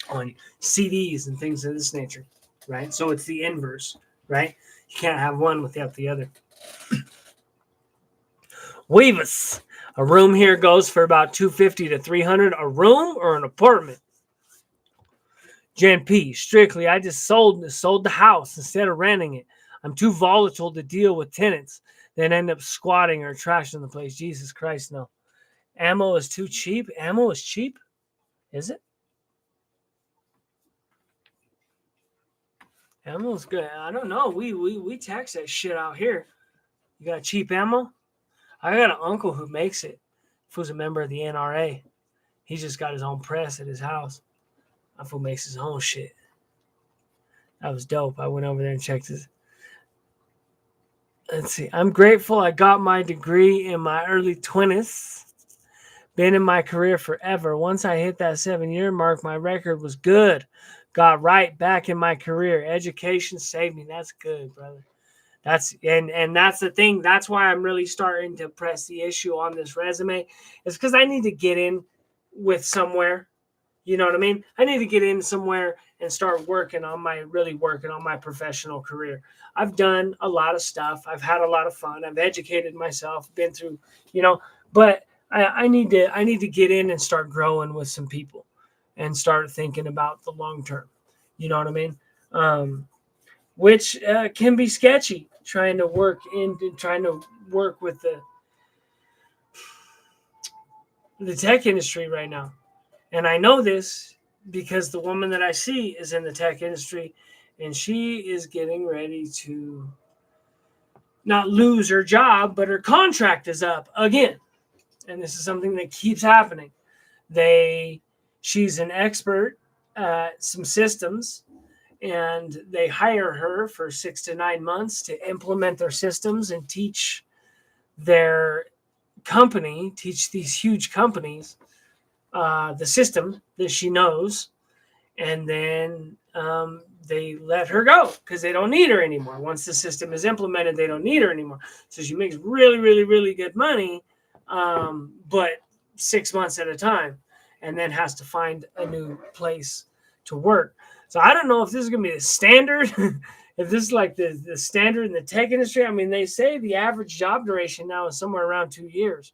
on CDs and things of this nature, right? So it's the inverse, right? You can't have one without the other. Weavis. A room here goes for about $250 to $300 a room or an apartment. Jen P. Strictly, I just sold the house instead of renting it. I'm too volatile to deal with tenants, then end up squatting or trashing the place. Jesus Christ, no. Ammo is too cheap. Ammo is cheap? Is it? Ammo's good. I don't know. We tax that shit out here. You got cheap ammo? I got an uncle who makes it. Who's a member of the NRA. He just got his own press at his house. My fool makes his own shit. That was dope. I went over there and checked his. Let's see. I'm grateful I got my degree in my early 20s. Been in my career forever. Once I hit that 7-year mark, my record was good. Got right back in my career. Education saved me. That's good, brother. That's the thing. That's why I'm really starting to press the issue on this resume. It's because I need to get in with somewhere. You know what I mean? I need to get in somewhere and start working on my professional career. I've done a lot of stuff. I've had a lot of fun. I've educated myself, been through, but I need to get in and start growing with some people and start thinking about the long term. You know what I mean? Which can be sketchy, trying to work with the tech industry right now. And I know this because the woman that I see is in the tech industry, and she is getting ready to not lose her job, but her contract is up again. And this is something that keeps happening. She's an expert at some systems, and they hire her for 6 to 9 months to implement their systems and teach these huge companies the system that she knows, and then they let her go because they don't need her anymore. Once the system is implemented, they don't need her anymore. So she makes really, really, really good money, but 6 months at a time, and then has to find a new place to work. So I don't know if this is going to be the standard, if this is like the standard in the tech industry. I mean, they say the average job duration now is somewhere around 2 years.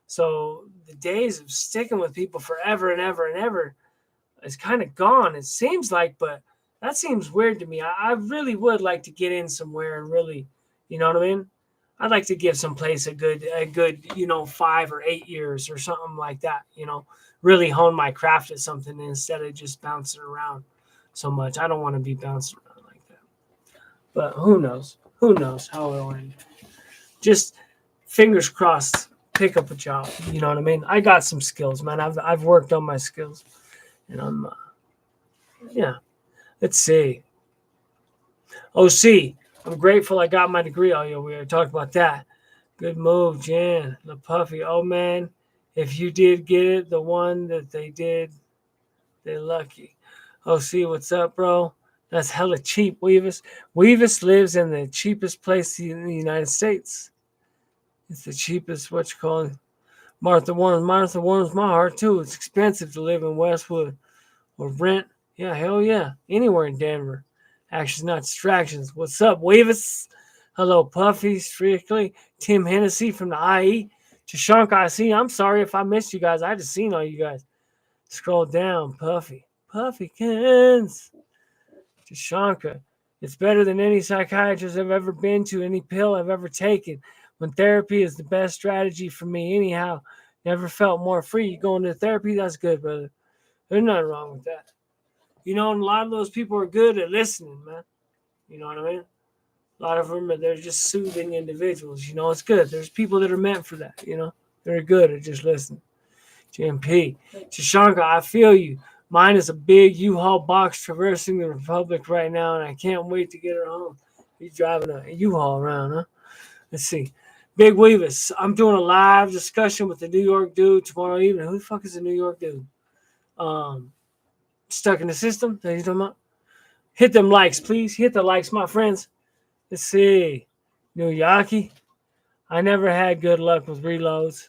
So the days of sticking with people forever and ever and ever is kind of gone, it seems like, but that seems weird to me. I really would like to get in somewhere and really, you know what I mean? I'd like to give some place a good, 5 or 8 years or something like that, really hone my craft at something instead of just bouncing around so much. I don't want to be bouncing around like that. But who knows? Who knows how it'll end? Just fingers crossed. Pick up a job, you know what I mean? I got some skills, man. I've worked on my skills, and I'm, Let's see. OC, I'm grateful I got my degree. Oh yeah, we already talked about that. Good move, Jan. The Puffy. Oh man, if you did get it, the one that they did, they're lucky. OC, what's up, bro? That's hella cheap, Weavis. Weavis lives in the cheapest place in the United States. It's the cheapest, what you call it. Martha warms my heart too. It's expensive to live in Westwood or rent. Yeah, hell yeah. Anywhere in Denver. Actions, not distractions. What's up, Weavis? Hello, Puffy, Strictly. Tim Hennessy from the IE. Tashanka, I see. I'm sorry if I missed you guys. I just seen all you guys. Scroll down, Puffy. Puffykins. Tashanka. It's better than any psychiatrist I've ever been to, any pill I've ever taken. When therapy is the best strategy for me anyhow. Never felt more free. You going to therapy? That's good, brother. There's nothing wrong with that. And a lot of those people are good at listening, man. You know what I mean? A lot of them, they're just soothing individuals. It's good. There's people that are meant for that, They're good at just listening. GMP. Shashanka, I feel you. Mine is a big U-Haul box traversing the Republic right now, and I can't wait to get her home. He's driving a U-Haul around, huh? Let's see. Big Weavis. I'm doing a live discussion with the New York dude tomorrow evening. Who the fuck is the New York dude? Stuck in the system? That you talking about? Hit them likes, please. Hit the likes, my friends. Let's see. Nuyaki. I never had good luck with reloads.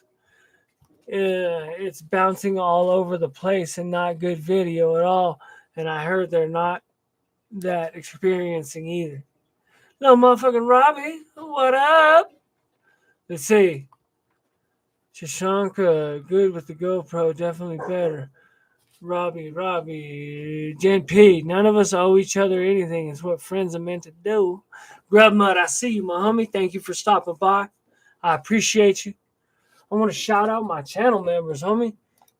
It's bouncing all over the place and not good video at all. And I heard they're not that experiencing either. No motherfucking Robbie. What up? Let's see. Shashanka, good with the GoPro, definitely better. Robbie, Jen P. None of us owe each other anything. It's what friends are meant to do. Grub Mud, I see you, my homie. Thank you for stopping by. I appreciate you. I want to shout out my channel members, homie.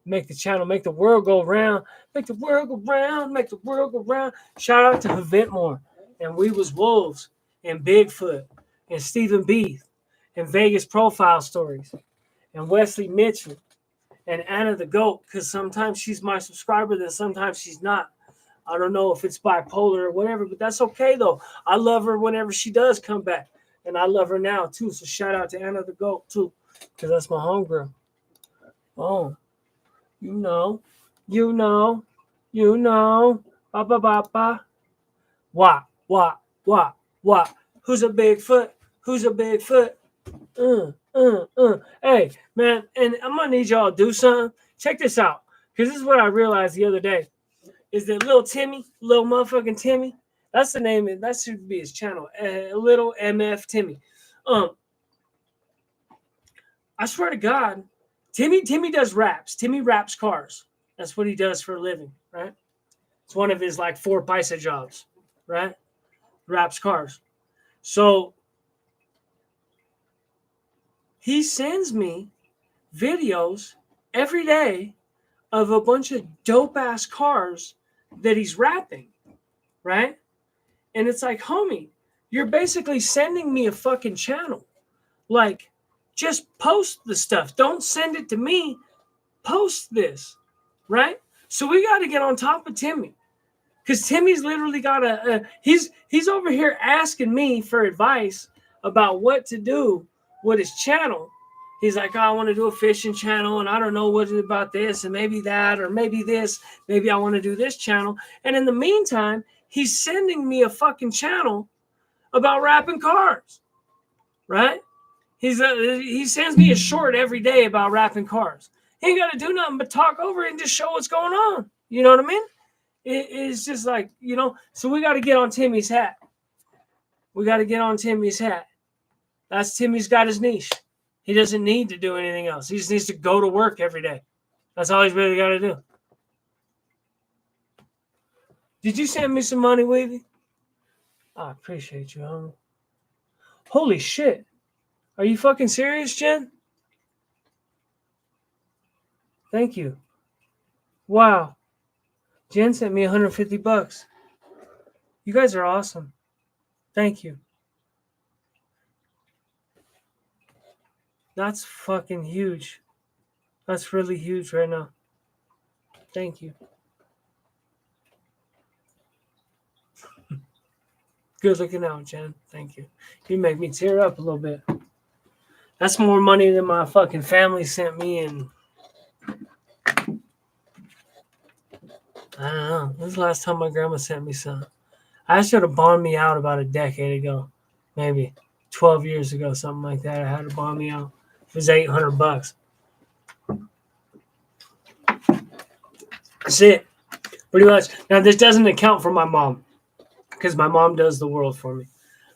Make the channel, make the world go round. Make the world go round, make the world go round. Shout out to Haventmore and We Was Wolves and Bigfoot and Stephen Beef and Vegas Profile Stories and Wesley Mitchell and Anna the Goat, because sometimes she's my subscriber, then sometimes she's not. I don't know if it's bipolar or whatever, but that's okay though. I love her whenever she does come back, and I love her now too. So shout out to Anna the Goat too, because that's my homegirl. Oh, you know, ba ba ba ba. What? Who's a Bigfoot? Who's a Bigfoot? Hey, man, and I'm gonna need y'all to do something. Check this out, because this is what I realized the other day. Is that little Timmy, little motherfucking Timmy? That's the name. That should be his channel. Little MF Timmy. I swear to God, Timmy does raps. Timmy raps cars. That's what he does for a living, right? It's one of his like 4 paisa jobs, right? Raps cars. So he sends me videos every day of a bunch of dope ass cars that he's rapping, right? And it's like, homie, you're basically sending me a fucking channel. Like, just post the stuff. Don't send it to me. Post this, right? So we got to get on top of Timmy, because Timmy's literally got he's over here asking me for advice about what to do with his channel. He's like, oh, I want to do a fishing channel, and I don't know what about this, and maybe that, or maybe this. Maybe I want to do this channel. And in the meantime, he's sending me a fucking channel about rapping cars, right? He sends me a short every day about rapping cars. He ain't got to do nothing but talk over it and just show what's going on. You know what I mean? It's just like, so we got to get on Timmy's hat. That's Timmy's got his niche. He doesn't need to do anything else. He just needs to go to work every day. That's all he's really got to do. Did you send me some money, Weavy? I appreciate you, homie. Holy shit. Are you fucking serious, Jen? Thank you. Wow. Jen sent me $150. You guys are awesome. Thank you. That's fucking huge. That's really huge right now. Thank you. Good looking out, Jen. Thank you. You make me tear up a little bit. That's more money than my fucking family sent me, and I don't know. This is the last time my grandma sent me something. I should have bonded me out about a decade ago. Maybe 12 years ago, something like that. I had to bond me out. It was $800. That's it. Pretty much. Now, this doesn't account for my mom, because my mom does the world for me.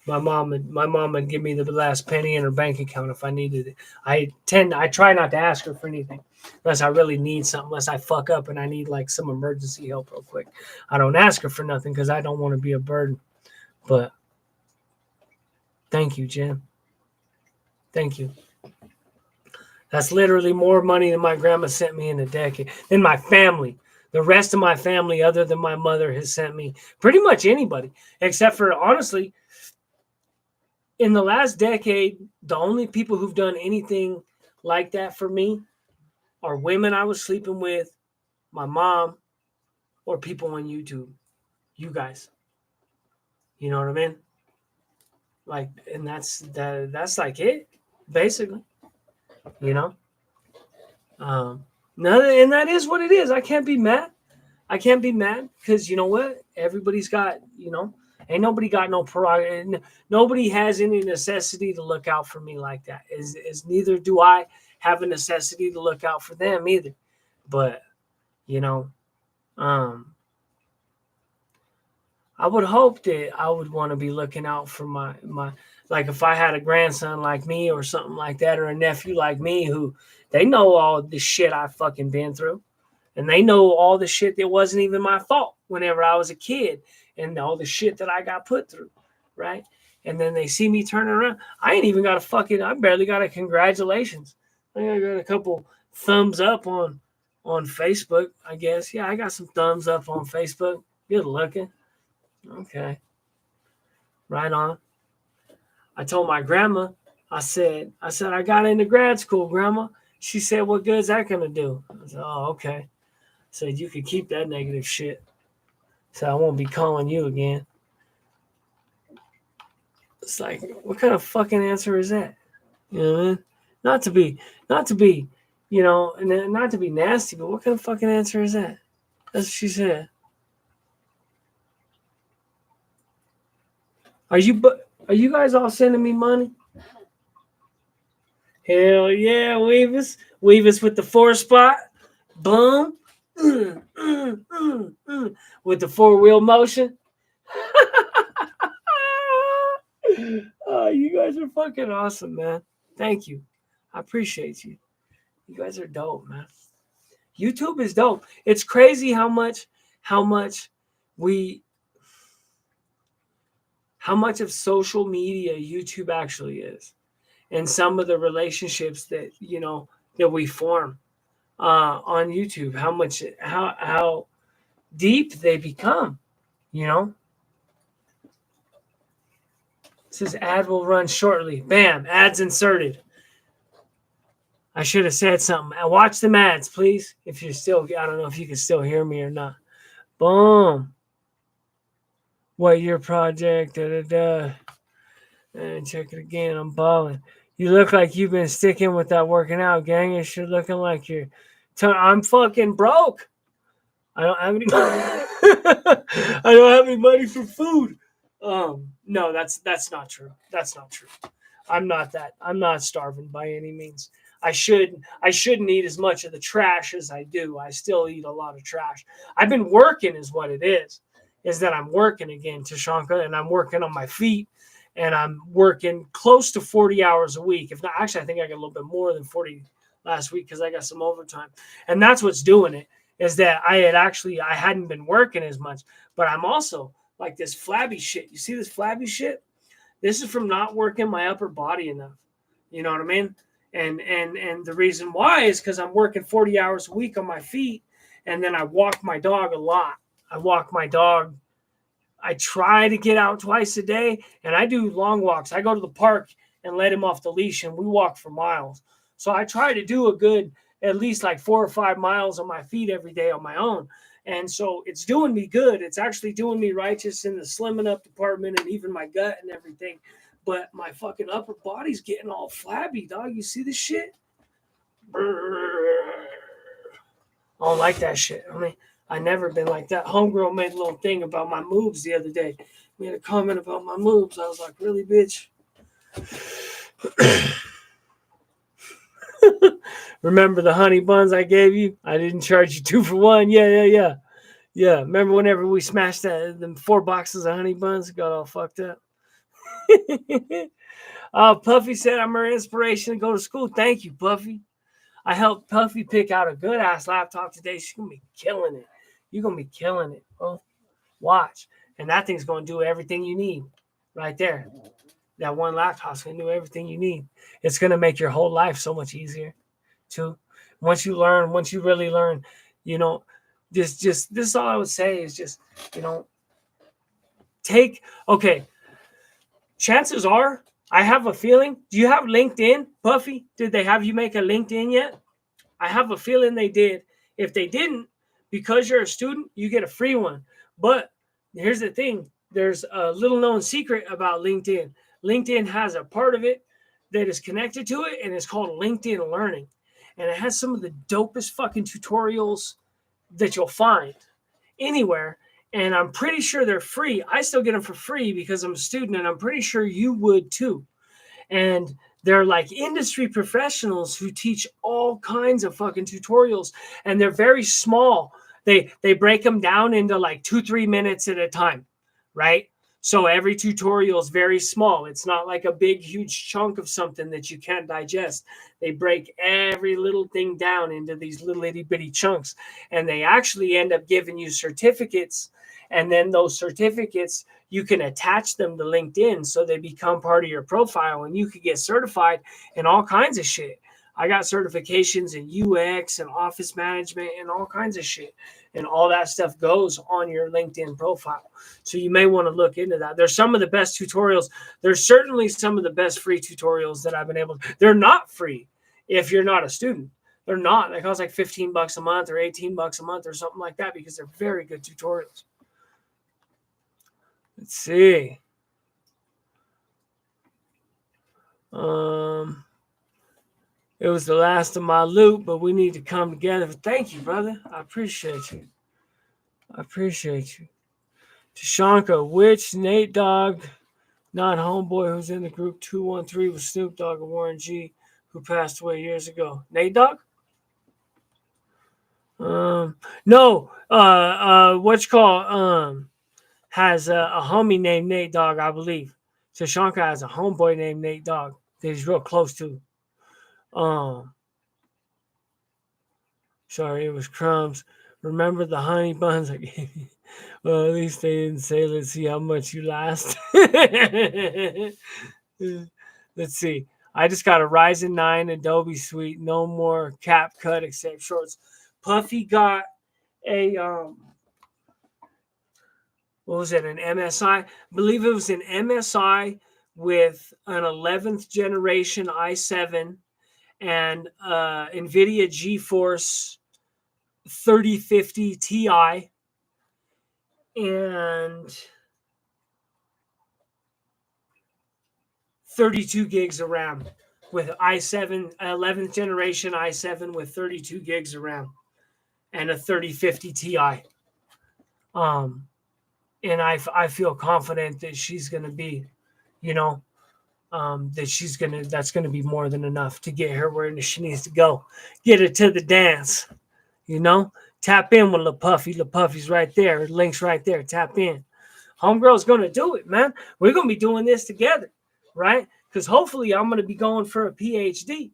My mom would give me the last penny in her bank account if I needed it. I try not to ask her for anything unless I really need something, unless I fuck up and I need like some emergency help real quick. I don't ask her for nothing because I don't want to be a burden. But thank you, Jen. Thank you. That's literally more money than my grandma sent me in a decade. Than my family. The rest of my family, other than my mother, has sent me pretty much anybody. Except for, honestly, in the last decade, the only people who've done anything like that for me are women I was sleeping with, my mom, or people on YouTube. You guys. You know what I mean? Like, and that's like it, basically. You know? And that is what it is. I can't be mad. Because you know what? Everybody's got, ain't nobody got no prerogative. Nobody has any necessity to look out for me like that. Is neither do I have a necessity to look out for them either. But, I would hope that I would want to be looking out for my like if I had a grandson like me or something like that, or a nephew like me who they know all the shit I've fucking been through. And they know all the shit that wasn't even my fault whenever I was a kid and all the shit that I got put through, right? And then they see me turning around. I ain't even got I barely got a congratulations. I got a couple thumbs up on Facebook, I guess. Yeah, I got some thumbs up on Facebook. Good looking. Okay. Right on. I told my grandma, I said, I got into grad school, Grandma. She said, what good is that going to do? I said, oh, okay. I said, you could keep that negative shit. So I won't be calling you again. It's like, what kind of fucking answer is that? You know what I mean? Not to be, you know, and not to be nasty, but what kind of fucking answer is that? That's what she said. Are you guys all sending me money? Hell yeah, Weavis. Weavis with the 4 spot. Boom. With the 4-wheel motion. Oh, you guys are fucking awesome, man. Thank you. I appreciate you. You guys are dope, man. YouTube is dope. It's crazy how much of social media YouTube actually is, and some of the relationships that that we form on YouTube. How deep they become. It says ad will run shortly. Bam, ads inserted. I should have said something. Watch them ads, please. If you're still, I don't know if you can still hear me or not. Boom. What your project? Da da da. And check it again. I'm balling. You look like you've been sticking with that working out, Gangish. You're looking like you're. I'm fucking broke. I don't have any. I don't have any money for food. No, that's not true. That's not true. I'm not starving by any means. I shouldn't eat as much of the trash as I do. I still eat a lot of trash. I've been working is what it is that I'm working again, Tashanka, and I'm working on my feet, and I'm working close to 40 hours a week. If not, actually, I think I got a little bit more than 40 last week because I got some overtime. And that's what's doing it, is that I hadn't been working as much, but I'm also like this flabby shit. You see this flabby shit? This is from not working my upper body enough. You know what I mean? And the reason why is because I'm working 40 hours a week on my feet, and then I walk my dog a lot. I walk my dog. I try to get out twice a day, and I do long walks. I go to the park and let him off the leash, and we walk for miles. So I try to do a good, at least like 4 or 5 miles on my feet every day on my own. And so it's doing me good. It's actually doing me righteous in the slimming up department and even my gut and everything. But my fucking upper body's getting all flabby, dog. You see this shit? I don't like that shit. I mean, I never been like that. Homegirl made a little thing about my moves the other day. Made a comment about my moves. I was like, really, bitch? Remember the honey buns I gave you? I didn't charge you 2 for 1. Yeah. Remember whenever we smashed them 4 boxes of honey buns? Got all fucked up. Puffy said I'm her inspiration to go to school. Thank you, Puffy. I helped Puffy pick out a good ass laptop today. She's gonna be killing it. You're gonna be killing it, bro. Watch. And that thing's gonna do everything you need right there. That one laptop's gonna do everything you need. It's gonna make your whole life so much easier too. Once you really learn, this is all I would say is just, chances are, I have a feeling. Do you have LinkedIn, Puffy? Did they have you make a LinkedIn yet? I have a feeling they did. If they didn't, because you're a student, you get a free one. But here's the thing. There's a little known secret about LinkedIn. LinkedIn has a part of it that is connected to it, and it's called LinkedIn Learning. And it has some of the dopest fucking tutorials that you'll find anywhere. And I'm pretty sure they're free. I still get them for free because I'm a student, and I'm pretty sure you would too. And they're like industry professionals who teach all kinds of fucking tutorials, and they're very small. They break them down into like 2-3 minutes at a time, right? So every tutorial is very small. It's not like a big, huge chunk of something that you can't digest. They break every little thing down into these little itty bitty chunks. And they actually end up giving you certificates. And then those certificates, you can attach them to LinkedIn so they become part of your profile, and you could get certified in all kinds of shit. I got certifications in UX and office management and all kinds of shit. And all that stuff goes on your LinkedIn profile. So you may want to look into that. There's some of the best tutorials. There's certainly some of the best free tutorials that I've been able to. They're not free if you're not a student. They're not. They cost like $15 a month or $18 a month or something like that because they're very good tutorials. Let's see. It was the last of my loot, but we need to come together. Thank you, brother. I appreciate you. I appreciate you. Tashanka, which Nate Dogg, not homeboy who's in the group 213 with Snoop Dogg and Warren G, who passed away years ago. Nate Dogg? No. Has a homie named Nate Dogg, I believe. Tashanka has a homeboy named Nate Dogg that he's real close to. Sorry, it was crumbs. Remember the honey buns I gave you? Well, at least they didn't say, let's see how much you last. Let's see. I just got a Ryzen 9 Adobe Suite. No more cap cut except shorts. Puffy got a, what was it, an MSI? I believe it was an MSI with an 11th generation i7 and NVIDIA GeForce 3050 Ti and 32 gigs of RAM with i7, 11th generation i7 with 32 gigs of RAM and a 3050 Ti. And I feel confident that she's going to be, that's going to be more than enough to get her where she needs to go. Get her to the dance, Tap in with LaPuffy. LaPuffy's right there. Link's right there. Tap in. Homegirl's going to do it, man. We're going to be doing this together, right? Because hopefully I'm going to be going for a PhD,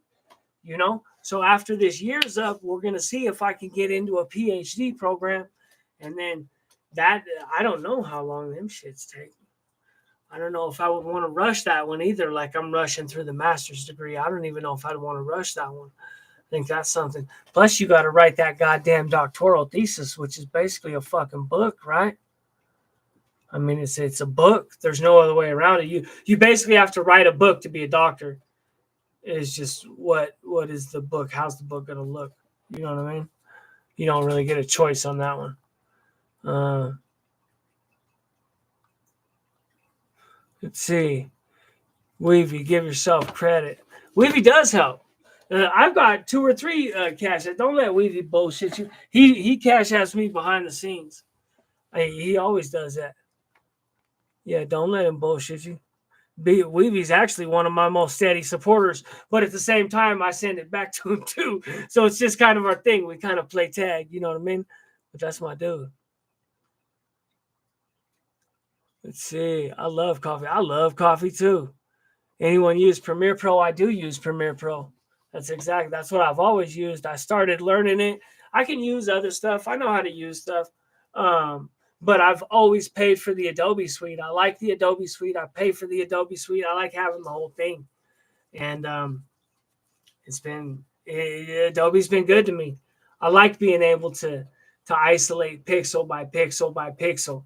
So after this year's up, we're going to see if I can get into a PhD program. And then that, I don't know how long them shits take. I don't know if I would want to rush that one either. Like I'm rushing through the master's degree. I don't even know if I'd want to rush that one. I think that's something. Plus, you got to write that goddamn doctoral thesis, which is basically a fucking book, right? I mean, it's a book. There's no other way around it. You basically have to write a book to be a doctor. It's just what is the book? How's the book gonna look? You know what I mean? You don't really get a choice on that one. Let's see. Weavy, give yourself credit. Weavy does help. I've got 2 or 3 cash. Don't let Weavy bullshit you. He cash apps me behind the scenes. He always does that. Yeah, don't let him bullshit you. Weavy's actually one of my most steady supporters, but at the same time, I send it back to him too. So it's just kind of our thing. We kind of play tag, you know what I mean? But that's my dude. Let's see. I love coffee. I love coffee too. Anyone use Premiere Pro? I do use Premiere Pro. That's what I've always used. I started learning it. I can use other stuff. I know how to use stuff. But I've always paid for the Adobe Suite. I like the Adobe Suite. I pay for the Adobe Suite. I like having the whole thing. And Adobe's been good to me. I like being able to isolate pixel by pixel by pixel.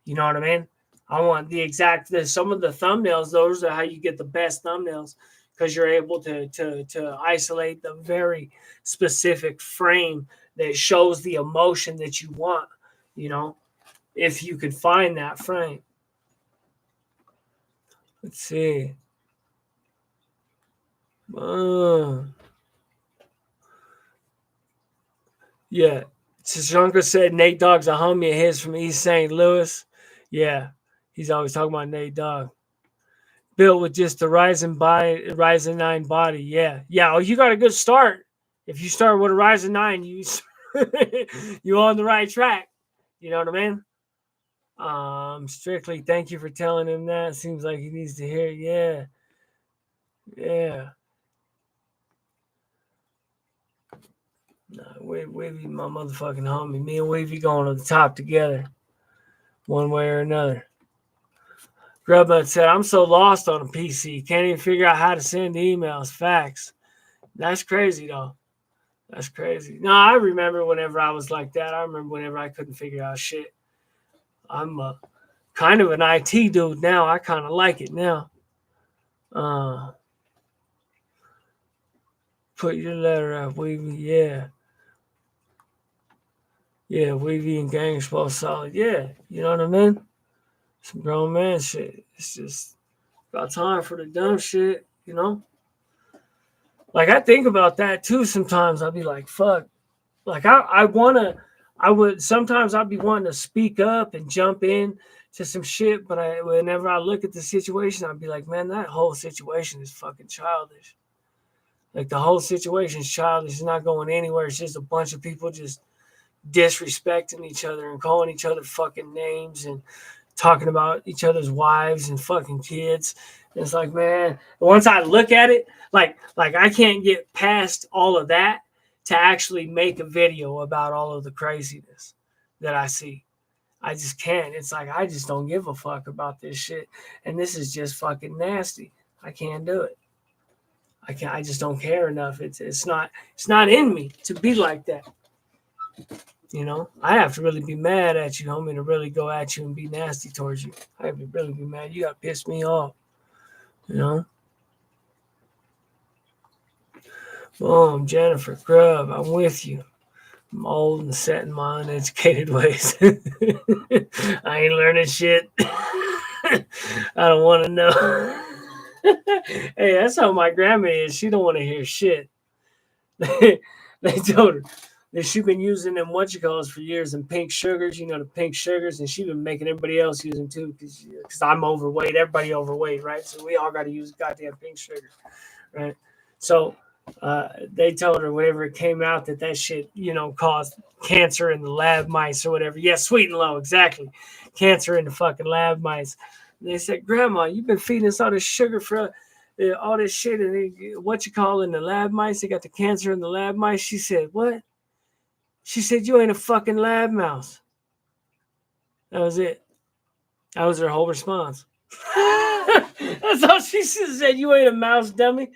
You know what I mean? I want some of the thumbnails. Those are how you get the best thumbnails, because you're able to isolate the very specific frame that shows the emotion that you want, if you could find that frame. Let's see. Yeah. Shashanka said Nate Dogg's a homie of his from East St. Louis. Yeah. He's always talking about Nate Dogg. Built with just the Ryzen 9 body. Yeah. Yeah. Oh, you got a good start. If you start with a Ryzen 9, you're on the right track. You know what I mean? Strictly, thank you for telling him that. Seems like he needs to hear it. Yeah. Yeah. Nah, Wavy, my motherfucking homie. Me and Wavy going to the top together, one way or another. Grubnut said, I'm so lost on a PC. Can't even figure out how to send emails. Facts. That's crazy, though. That's crazy. No, I remember whenever I was like that. I remember whenever I couldn't figure out shit. I'm kind of an IT dude now. I kind of like it now. Put your letter out, Weavy. Yeah. Yeah, Weavy and Gangish both solid. Yeah. You know what I mean? Some grown man shit. It's just about time for the dumb shit, you know? Like, I think about that too sometimes. I'll be like, fuck. Like, I would, sometimes I'd be wanting to speak up and jump in to some shit, but whenever I look at the situation, I'd be like, man, that whole situation is fucking childish. Like, the whole situation is childish. It's not going anywhere. It's just a bunch of people just disrespecting each other and calling each other fucking names and talking about each other's wives and fucking kids. And it's like, man, once I look at it, like I can't get past all of that to actually make a video about all of the craziness that I see. I just can't. It's like, I just don't give a fuck about this shit. And this is just fucking nasty. I can't do it. I just don't care enough. It's not in me to be like that. You know, I have to really be mad at you, homie, to really go at you and be nasty towards you. I have to really be mad. You got pissed me off. You know? Boom, Jennifer Grubb, I'm with you. I'm old and set in my uneducated ways. I ain't learning shit. I don't want to know. Hey, that's how my grandma is. She don't want to hear shit. They told her that she's been using them whatchalls for years and pink sugars, the pink sugars, and she's been making everybody else use them too because I'm overweight. Everybody overweight, right? So we all got to use goddamn pink sugar, right? So they told her whenever it came out that shit, caused cancer in the lab mice or whatever. Yeah, sweet and low, exactly. Cancer in the fucking lab mice. And they said, Grandma, you've been feeding us all this sugar for all this shit and in the lab mice. They got the cancer in the lab mice. She said, what? She said, you ain't a fucking lab mouse. That was it. That was her whole response. That's all she said. You ain't a mouse, dummy.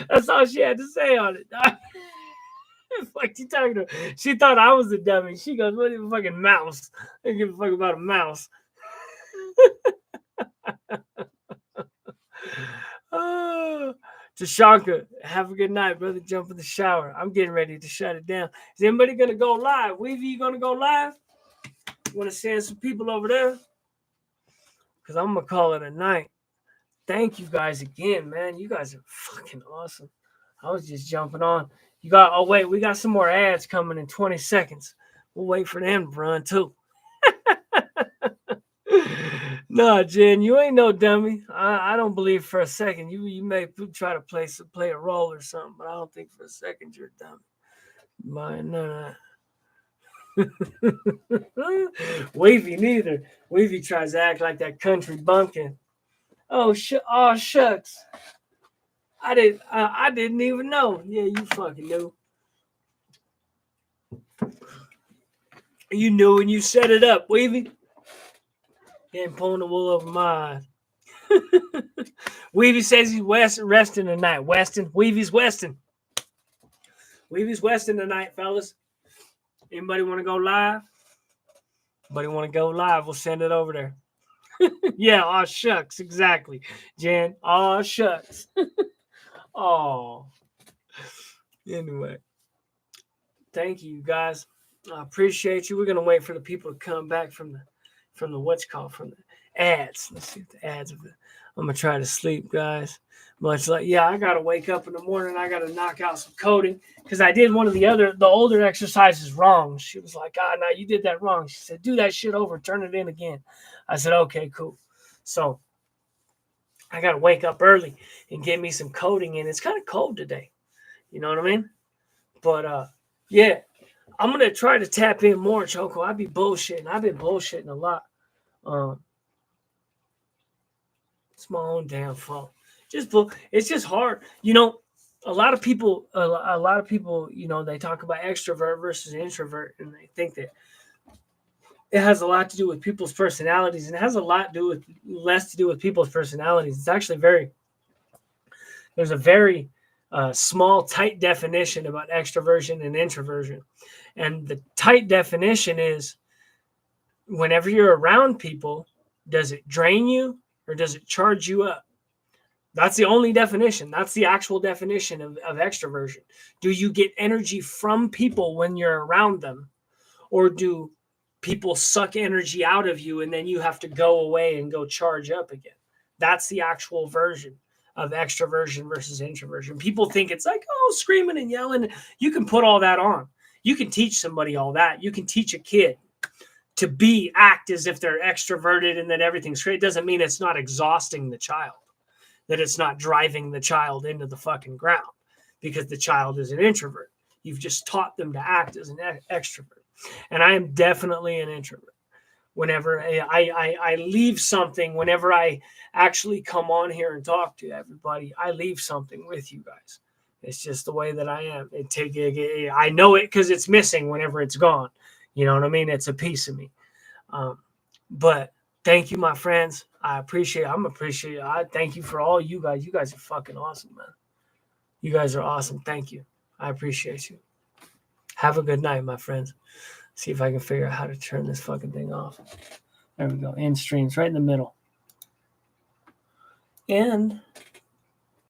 That's all she had to say on it. Fuck you talking to? She thought I was a dummy. She goes, what is a fucking mouse? I don't give a fuck about a mouse. Oh, Tashanka, have a good night, brother. Jump in the shower. I'm getting ready to shut it down. Is anybody gonna go live? Weavy, you gonna go live? You wanna send some people over there? Because I'm gonna call it a night. Thank you guys again, man. You guys are fucking awesome. I was just jumping on. Wait, we got some more ads coming in 20 seconds. We'll wait for them to run too. No, Jen, you ain't no dummy. I don't believe for a second. You may try to play a role or something, but I don't think for a second you're a dummy. No. Wavy neither. Wavy tries to act like that country bumpkin. Oh shucks. I didn't even know. Yeah, you fucking knew. You knew when you set it up, Wavy. You ain't pulling the wool over my eyes. Weavy says he's resting tonight. Weavy's Weston. Weavy's Weston tonight, fellas. Anybody want to go live? Anybody want to go live? We'll send it over there. Yeah, aw shucks, exactly. Jan, aw shucks. Oh. Anyway. Thank you guys. I appreciate you. We're gonna wait for the people to come back from the from the ads. Let's see if the ads of it. I'm gonna try to sleep, guys. Much like, yeah, I gotta wake up in the morning. I gotta knock out some coding because I did one of the older exercises wrong. She was like, no, you did that wrong. She said, do that shit over, turn it in again. I said, okay, cool. So I gotta wake up early and get me some coding in. It's kind of cold today. You know what I mean? But yeah. I'm gonna try to tap in more, Choco. I've been bullshitting a lot. It's my own damn fault. It's just hard. A lot of people, they talk about extrovert versus introvert, and they think that it has a lot to do with people's personalities, and it has a lot to do with less to do with people's personalities. It's actually there's a very small, tight definition about extroversion and introversion. And the tight definition is whenever you're around people, does it drain you or does it charge you up? That's the only definition. That's the actual definition of extroversion. Do you get energy from people when you're around them, or do people suck energy out of you and then you have to go away and go charge up again? That's the actual version of extroversion versus introversion. People think it's like, oh, screaming and yelling. You can put all that on. You can teach somebody all that. You can teach a kid to act as if they're extroverted and that everything's great. It doesn't mean it's not exhausting the child, that it's not driving the child into the fucking ground because the child is an introvert. You've just taught them to act as an extrovert. And I am definitely an introvert. Whenever I leave something, whenever I actually come on here and talk to everybody, I leave something with you guys. It's just the way that I am. I know it because it's missing whenever it's gone. You know what I mean? It's a piece of me. But thank you, my friends. I thank you for all you guys. You guys are fucking awesome, man. You guys are awesome. Thank you. I appreciate you. Have a good night, my friends. See if I can figure out how to turn this fucking thing off. There we go. End streams right in the middle. And